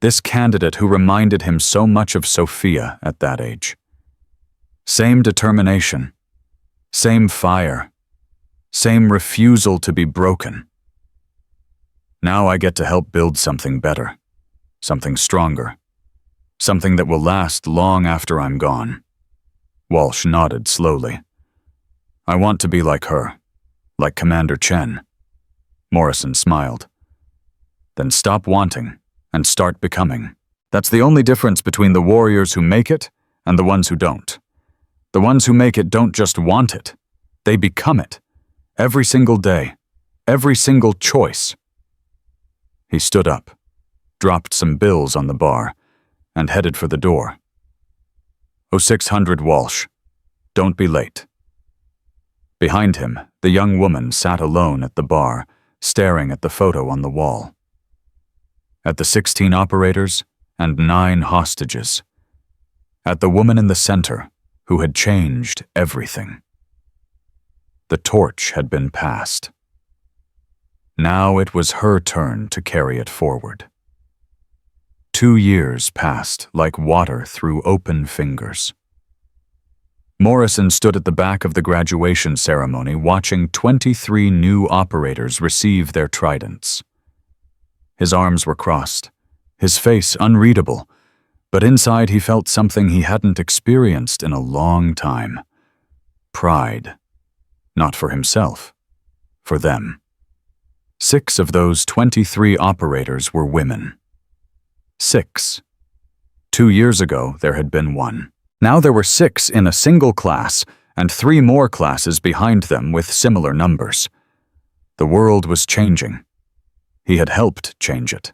This candidate who reminded him so much of Sophia at that age. Same determination, same fire, same refusal to be broken. Now I get to help build something better, something stronger, something that will last long after I'm gone. Walsh nodded slowly. I want to be like her, like Commander Chen. Morrison smiled. Then stop wanting and start becoming. That's the only difference between the warriors who make it and the ones who don't. The ones who make it don't just want it, they become it. Every single day, every single choice. He stood up, dropped some bills on the bar, and headed for the door. 0600 Walsh. Don't be late. Behind him, the young woman sat alone at the bar, staring at the photo on the wall. At the 16 operators and 9 hostages. At the woman in the center, who had changed everything. The torch had been passed. Now it was her turn to carry it forward. 2 years passed like water through open fingers. Morrison stood at the back of the graduation ceremony watching 23 new operators receive their tridents. His arms were crossed, his face unreadable, but inside he felt something he hadn't experienced in a long time. Pride. Not for himself, for them. 6 of those 23 operators were women. 6. 2 years ago, there had been 1. Now there were 6 in a single class, and 3 more classes behind them with similar numbers. The world was changing. He had helped change it.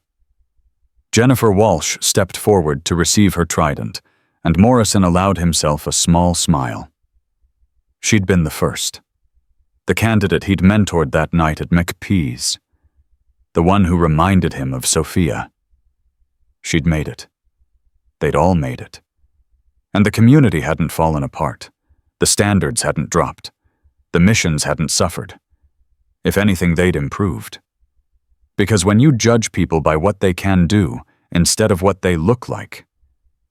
Jennifer Walsh stepped forward to receive her trident, and Morrison allowed himself a small smile. She'd been the first. The candidate he'd mentored that night at McPee's. The one who reminded him of Sophia. She'd made it. They'd all made it. And the community hadn't fallen apart. The standards hadn't dropped. The missions hadn't suffered. If anything, they'd improved. Because when you judge people by what they can do instead of what they look like,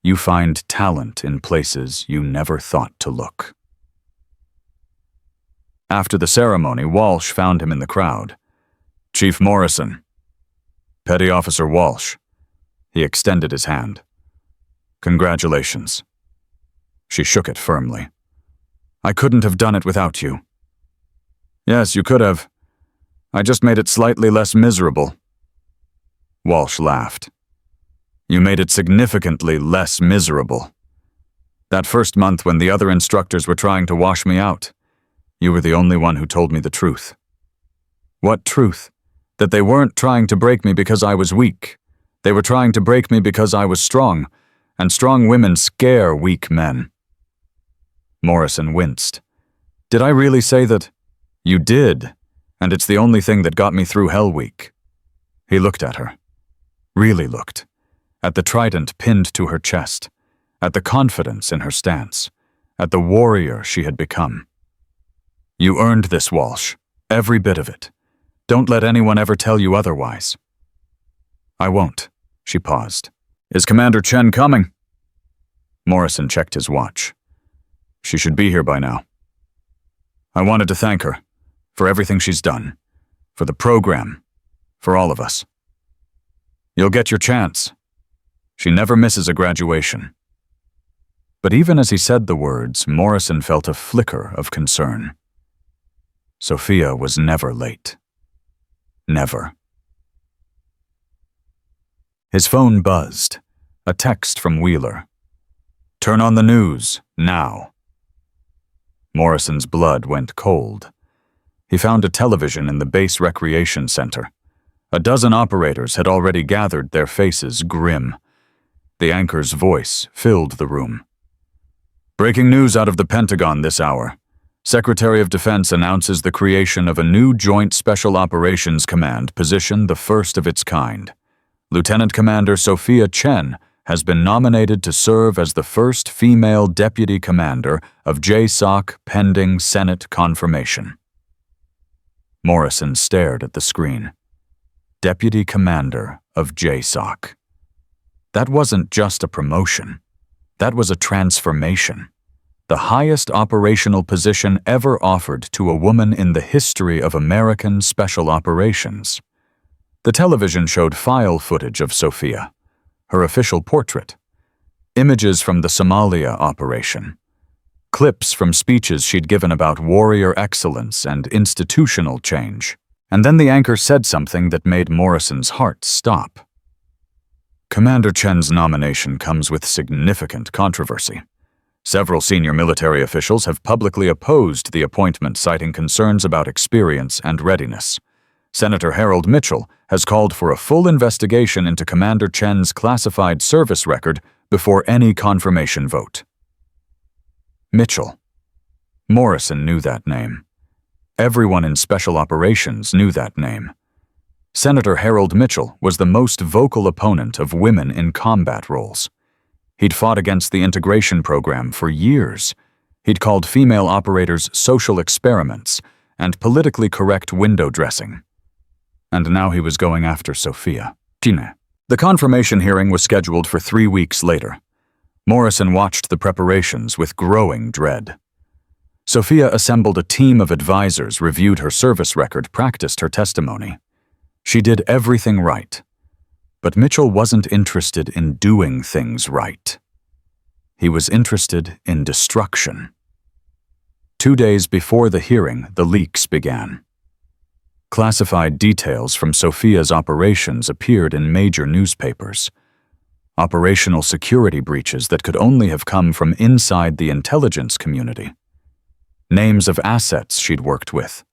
you find talent in places you never thought to look. After the ceremony, Walsh found him in the crowd. Chief Morrison. Petty Officer Walsh. He extended his hand. Congratulations. She shook it firmly. I couldn't have done it without you. Yes, you could have. I just made it slightly less miserable. Walsh laughed. You made it significantly less miserable. That first month when the other instructors were trying to wash me out, you were the only one who told me the truth. What truth? That they weren't trying to break me because I was weak. They were trying to break me because I was strong, and strong women scare weak men. Morrison winced. Did I really say that? You did, and it's the only thing that got me through Hell Week. He looked at her. Really looked. At the trident pinned to her chest. At the confidence in her stance. At the warrior she had become. You earned this, Walsh. Every bit of it. Don't let anyone ever tell you otherwise. I won't. She paused. Is Commander Chen coming? Morrison checked his watch. She should be here by now. I wanted to thank her for everything she's done, for the program, for all of us. You'll get your chance. She never misses a graduation. But even as he said the words, Morrison felt a flicker of concern. Sophia was never late. Never. His phone buzzed. A text from Wheeler. Turn on the news, now. Morrison's blood went cold. He found a television in the base recreation center. A dozen operators had already gathered, their faces grim. The anchor's voice filled the room. Breaking news out of the Pentagon this hour. Secretary of Defense announces the creation of a new Joint Special Operations Command position, the first of its kind. Lieutenant Commander Sophia Chen has been nominated to serve as the first female deputy commander of JSOC pending Senate confirmation. Morrison stared at the screen. Deputy commander of JSOC. That wasn't just a promotion. That was a transformation. The highest operational position ever offered to a woman in the history of American special operations. The television showed file footage of Sophia, her official portrait, images from the Somalia operation, clips from speeches she'd given about warrior excellence and institutional change. And then the anchor said something that made Morrison's heart stop. Commander Chen's nomination comes with significant controversy. Several senior military officials have publicly opposed the appointment, citing concerns about experience and readiness. Senator Harold Mitchell has called for a full investigation into Commander Chen's classified service record before any confirmation vote. Mitchell. Morrison knew that name. Everyone in Special Operations knew that name. Senator Harold Mitchell was the most vocal opponent of women in combat roles. He'd fought against the integration program for years. He'd called female operators social experiments and politically correct window dressing. And now he was going after Sophia. The confirmation hearing was scheduled for 3 weeks later. Morrison watched the preparations with growing dread. Sophia assembled a team of advisors, reviewed her service record, practiced her testimony. She did everything right. But Mitchell wasn't interested in doing things right. He was interested in destruction. 2 days before the hearing, the leaks began. Classified details from Sophia's operations appeared in major newspapers. Operational security breaches that could only have come from inside the intelligence community. Names of assets she'd worked with.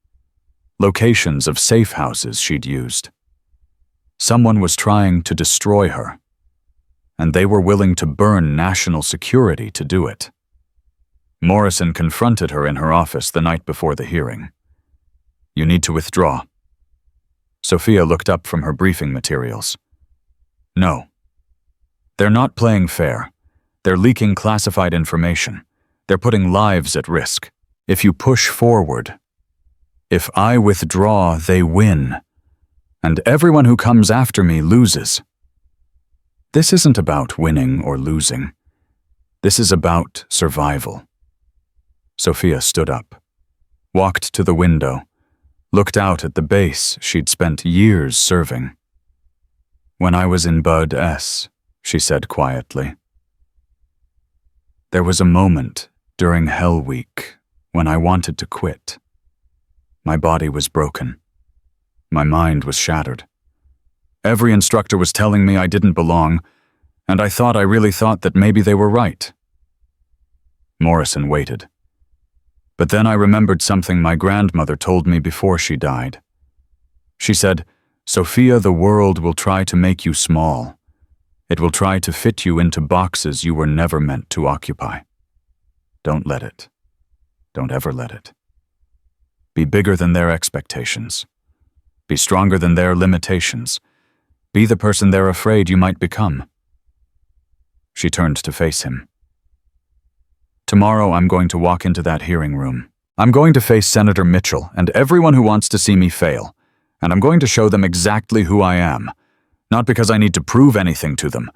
Locations of safe houses she'd used. Someone was trying to destroy her, and they were willing to burn national security to do it. Morrison confronted her in her office the night before the hearing. "You need to withdraw." Sophia looked up from her briefing materials. "No. They're not playing fair. They're leaking classified information. They're putting lives at risk. If you push forward, if I withdraw, they win. And everyone who comes after me loses. This isn't about winning or losing. This is about survival." Sophia stood up, walked to the window, looked out at the base she'd spent years serving. "When I was in Bud S," she said quietly, "there was a moment during Hell Week when I wanted to quit. My body was broken. My mind was shattered. Every instructor was telling me I didn't belong, and I really thought that maybe they were right." Morrison waited. But then I remembered something my grandmother told me before she died. She said, "Sophia, the world will try to make you small. It will try to fit you into boxes you were never meant to occupy. Don't let it. Don't ever let it. Be bigger than their expectations. Be stronger than their limitations. Be the person they're afraid you might become." She turned to face him. "Tomorrow I'm going to walk into that hearing room. I'm going to face Senator Mitchell and everyone who wants to see me fail, and I'm going to show them exactly who I am. Not because I need to prove anything to them,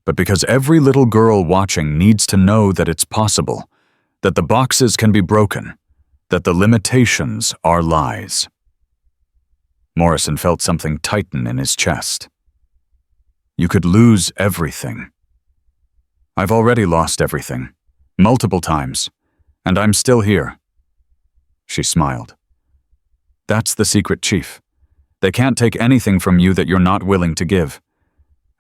but because every little girl watching needs to know that it's possible, that the boxes can be broken, that the limitations are lies." Morrison felt something tighten in his chest. "You could lose everything." "I've already lost everything, multiple times, and I'm still here." She smiled. "That's the secret, Chief. They can't take anything from you that you're not willing to give,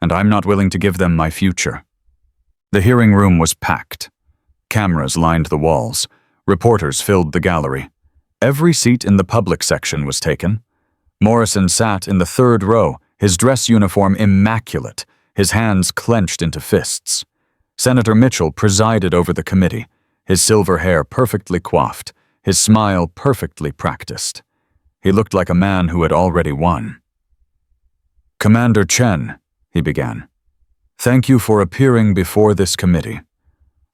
and I'm not willing to give them my future." The hearing room was packed. Cameras lined the walls. Reporters filled the gallery. Every seat in the public section was taken. Morrison sat in the third row, his dress uniform immaculate, his hands clenched into fists. Senator Mitchell presided over the committee, his silver hair perfectly coiffed, his smile perfectly practiced. He looked like a man who had already won. "Commander Chen," he began, Thank you for appearing before this committee.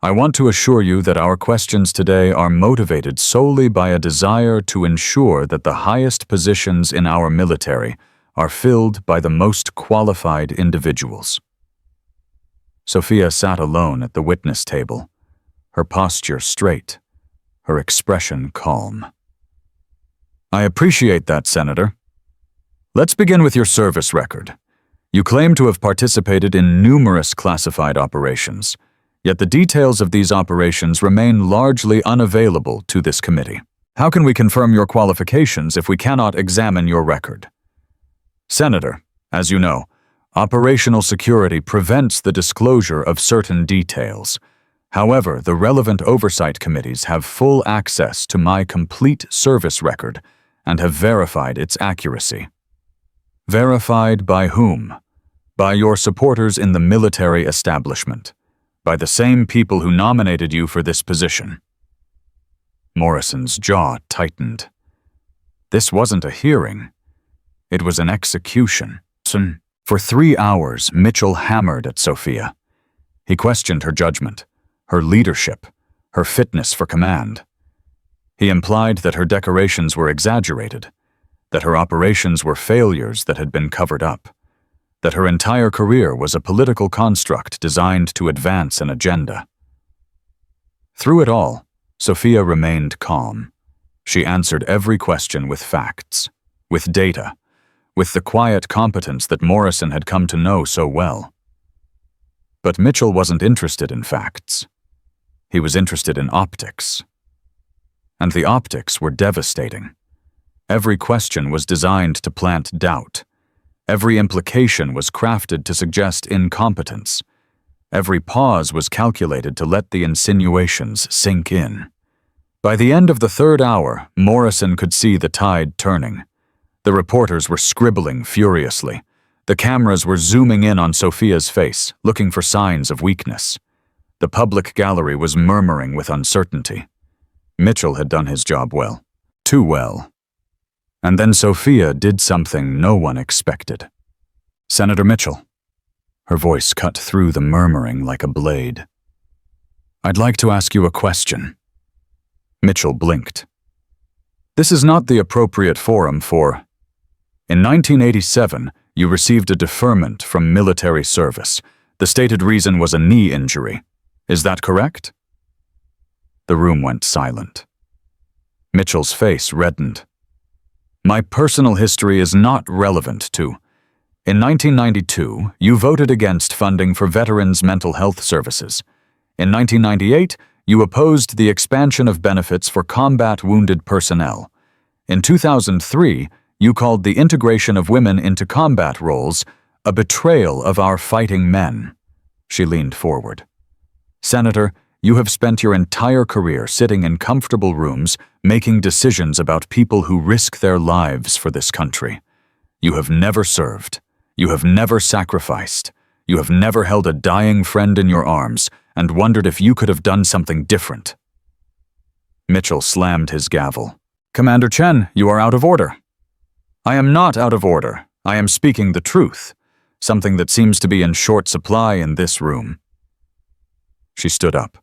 I want to assure you that our questions today are motivated solely by a desire to ensure that the highest positions in our military are filled by the most qualified individuals. Sophia sat alone at the witness table, her posture straight, her expression calm. I appreciate that, Senator. Let's begin with your service record. You claim to have participated in numerous classified operations, yet the details of these operations remain largely unavailable to this committee. How can we confirm your qualifications if we cannot examine your record? Senator, as you know, operational security prevents the disclosure of certain details. However, the relevant oversight committees have full access to my complete service record and have verified its accuracy. Verified by whom? By your supporters in the military establishment, by the same people who nominated you for this position. Morrison's jaw tightened. This wasn't a hearing. It was an execution. For 3 hours, Mitchell hammered at Sophia. He questioned her judgment, her leadership, her fitness for command. He implied that her decorations were exaggerated, that her operations were failures that had been covered up, that her entire career was a political construct designed to advance an agenda. Through it all, Sophia remained calm. She answered every question with facts, with data, with the quiet competence that Morrison had come to know so well. But Mitchell wasn't interested in facts. He was interested in optics. And the optics were devastating. Every question was designed to plant doubt. Every implication was crafted to suggest incompetence. Every pause was calculated to let the insinuations sink in. By the end of the 3rd hour, Morrison could see the tide turning. The reporters were scribbling furiously. The cameras were zooming in on Sophia's face, looking for signs of weakness. The public gallery was murmuring with uncertainty. Mitchell had done his job well. Too well. And then Sophia did something no one expected. Senator Mitchell. Her voice cut through the murmuring like a blade. I'd like to ask you a question. Mitchell blinked. This is not the appropriate forum for... In 1987, you received a deferment from military service. The stated reason was a knee injury. Is that correct? The room went silent. Mitchell's face reddened. My personal history is not relevant to... In 1992, you voted against funding for veterans' mental health services. In 1998, you opposed the expansion of benefits for combat wounded personnel. In 2003, you called the integration of women into combat roles a betrayal of our fighting men. She leaned forward. Senator, you have spent your entire career sitting in comfortable rooms making decisions about people who risk their lives for this country. You have never served. You have never sacrificed. You have never held a dying friend in your arms and wondered if you could have done something different. Mitchell slammed his gavel. Commander Chen, you are out of order. I am not out of order. I am speaking the truth, something that seems to be in short supply in this room. She stood up.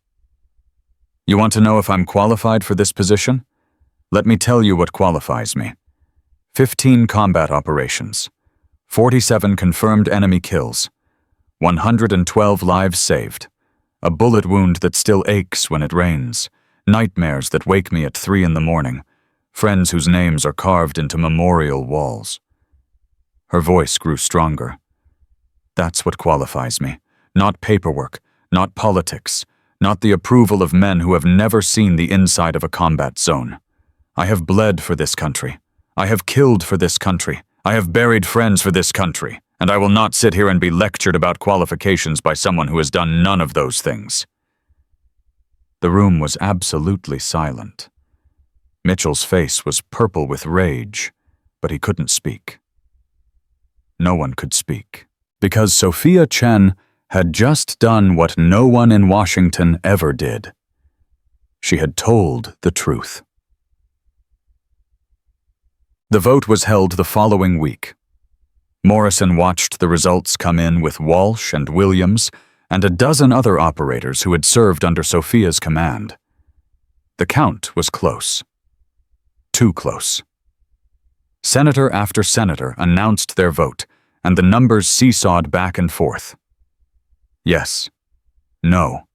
You want to know if I'm qualified for this position? Let me tell you what qualifies me. 15 combat operations, 47 confirmed enemy kills, 112 lives saved, a bullet wound that still aches when it rains, nightmares that wake me at 3 in the morning, friends whose names are carved into memorial walls. Her voice grew stronger. That's what qualifies me. Not paperwork, not politics, not the approval of men who have never seen the inside of a combat zone. I have bled for this country. I have killed for this country. I have buried friends for this country, and I will not sit here and be lectured about qualifications by someone who has done none of those things. The room was absolutely silent. Mitchell's face was purple with rage, but he couldn't speak. No one could speak, because Sophia Chen had just done what no one in Washington ever did. She had told the truth. The vote was held the following week. Morrison watched the results come in with Walsh and Williams and a dozen other operators who had served under Sophia's command. The count was close. Too close. Senator after senator announced their vote, and the numbers seesawed back and forth. Yes. No.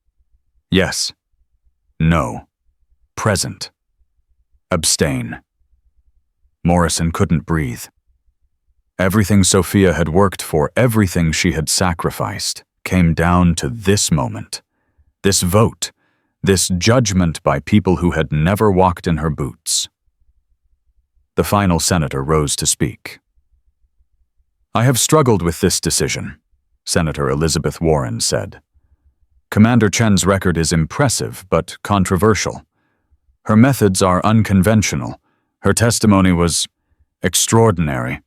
Yes. No. Present. Abstain. Morrison couldn't breathe. Everything Sophia had worked for, everything she had sacrificed, came down to this moment, this vote, this judgment by people who had never walked in her boots. The final senator rose to speak. "I have struggled with this decision," Senator Elizabeth Warren said. "Commander Chen's record is impressive but controversial. Her methods are unconventional. Her testimony was extraordinary."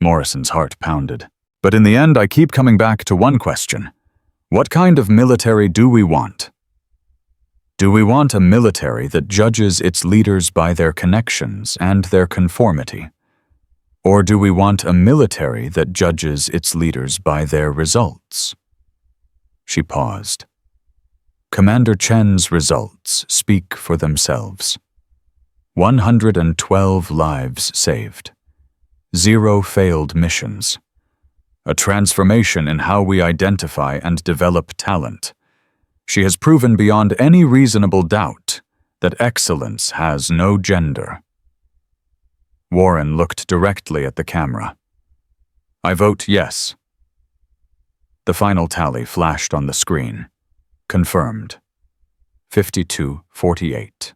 Morrison's heart pounded. "But in the end, I keep coming back to one question. What kind of military do we want? Do we want a military that judges its leaders by their connections and their conformity? Or do we want a military that judges its leaders by their results?" She paused. Commander Chen's results speak for themselves. 112 lives saved. 0 failed missions. A transformation in how we identify and develop talent. She has proven beyond any reasonable doubt that excellence has no gender. Warren looked directly at the camera. "I vote yes." The final tally flashed on the screen. Confirmed. 52-48.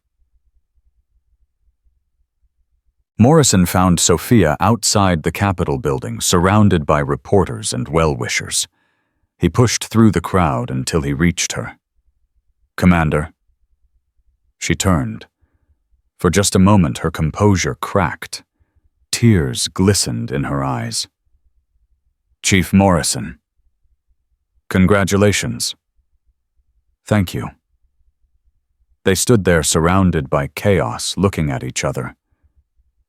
Morrison found Sophia outside the Capitol building, surrounded by reporters and well-wishers. He pushed through the crowd until he reached her. "Commander." She turned. For just a moment, her composure cracked. Tears glistened in her eyes. "Chief Morrison." "Congratulations." "Thank you." They stood there surrounded by chaos, looking at each other.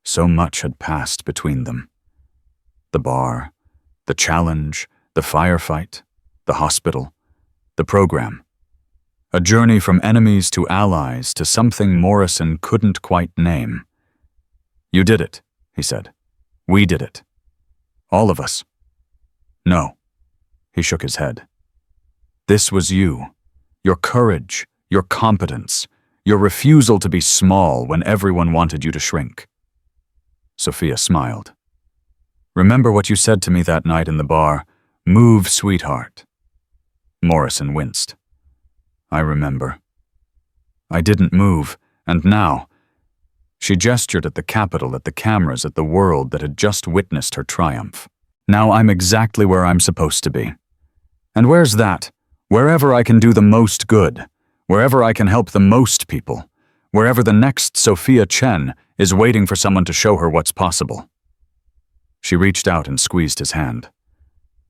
So much had passed between them. The bar, the challenge, the firefight, the hospital, the program. A journey from enemies to allies to something Morrison couldn't quite name. "You did it," he said. "We did it. All of us." "No." He shook his head. "This was you. Your courage, your competence, your refusal to be small when everyone wanted you to shrink." Sophia smiled. "Remember what you said to me that night in the bar? Move, sweetheart." Morrison winced. "I remember." "I didn't move, and now—" She gestured at the Capitol, at the cameras, at the world that had just witnessed her triumph. "Now I'm exactly where I'm supposed to be. And where's that? Wherever I can do the most good, wherever I can help the most people, wherever the next Sophia Chen is waiting for someone to show her what's possible." She reached out and squeezed his hand.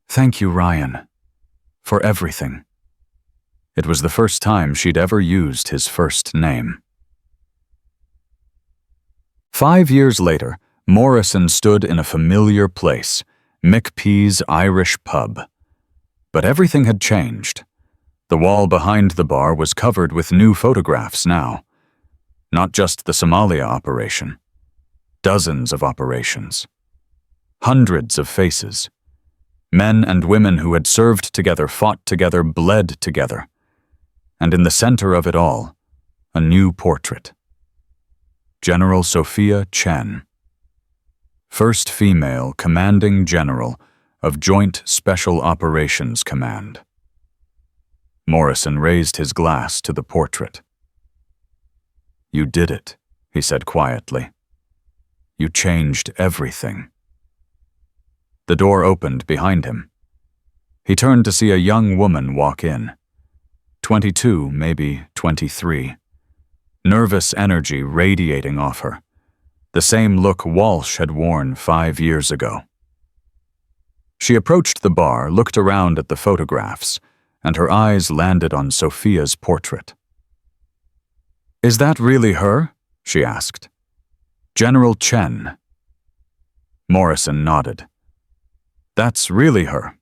"Thank you, Ryan, for everything." It was the first time she'd ever used his first name. 5 years later, Morrison stood in a familiar place, McPee's Irish Pub. But everything had changed. The wall behind the bar was covered with new photographs now. Not just the Somalia operation. Dozens of operations. Hundreds of faces. Men and women who had served together, fought together, bled together. And in the center of it all, a new portrait. General Sophia Chen. First female commanding general of Joint Special Operations Command. Morrison raised his glass to the portrait. "You did it," he said quietly. "You changed everything." The door opened behind him. He turned to see a young woman walk in. 22, maybe 23. Nervous energy radiating off her. The same look Walsh had worn 5 years ago. She approached the bar, looked around at the photographs, and her eyes landed on Sophia's portrait. "Is that really her?" she asked. "General Chen." Morrison nodded. That's really her.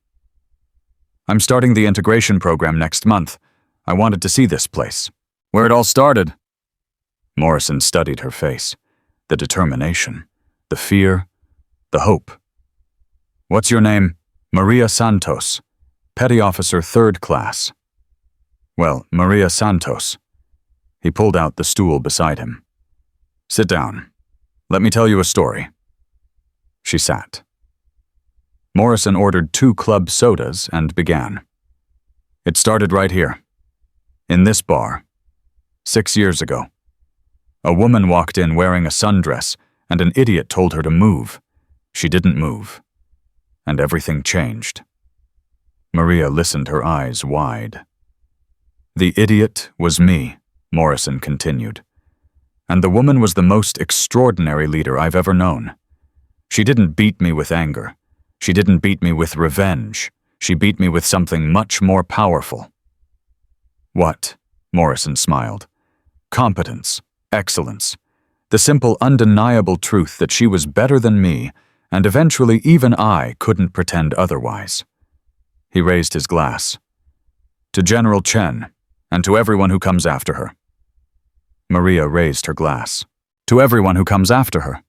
I'm starting the integration program next month. I wanted to see this place. Where it all started. Morrison studied her face. The determination, the fear, the hope. What's your name? Maria Santos, Petty Officer 3rd Class. Well, Maria Santos. He pulled out the stool beside him. Sit down. Let me tell you a story. She sat. Morrison ordered 2 club sodas and began. It started right here, in this bar, 6 years ago. A woman walked in wearing a sundress, and an idiot told her to move. She didn't move, and everything changed. Maria listened, her eyes wide. The idiot was me, Morrison continued. And the woman was the most extraordinary leader I've ever known. She didn't beat me with anger. She didn't beat me with revenge. She beat me with something much more powerful. What? Morrison smiled. Competence, excellence, the simple, undeniable truth that she was better than me, and eventually even I couldn't pretend otherwise. He raised his glass. To General Chen, and to everyone who comes after her. Maria raised her glass. To everyone who comes after her.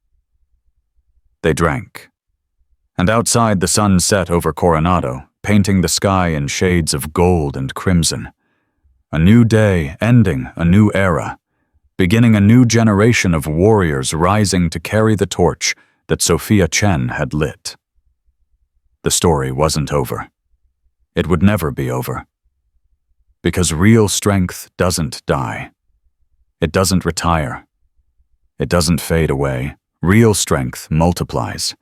They drank. And outside the sun set over Coronado, painting the sky in shades of gold and crimson. A new day ending a new era, beginning a new generation of warriors rising to carry the torch that Sophia Chen had lit. The story wasn't over. It would never be over. Because real strength doesn't die. It doesn't retire. It doesn't fade away. Real strength multiplies.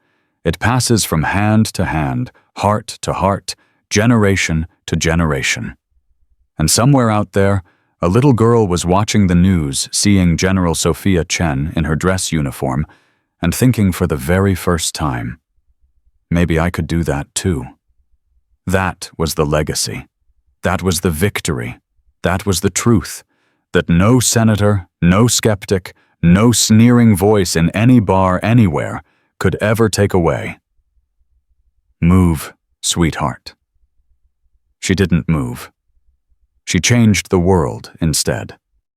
It passes from hand to hand, heart to heart, generation to generation. And somewhere out there, a little girl was watching the news, seeing General Sophia Chen in her dress uniform, and thinking for the very first time, maybe I could do that too. That was the legacy. That was the victory. That was the truth. That no senator, no skeptic, no sneering voice in any bar anywhere could ever take away. Move, sweetheart. She didn't move. She changed the world instead.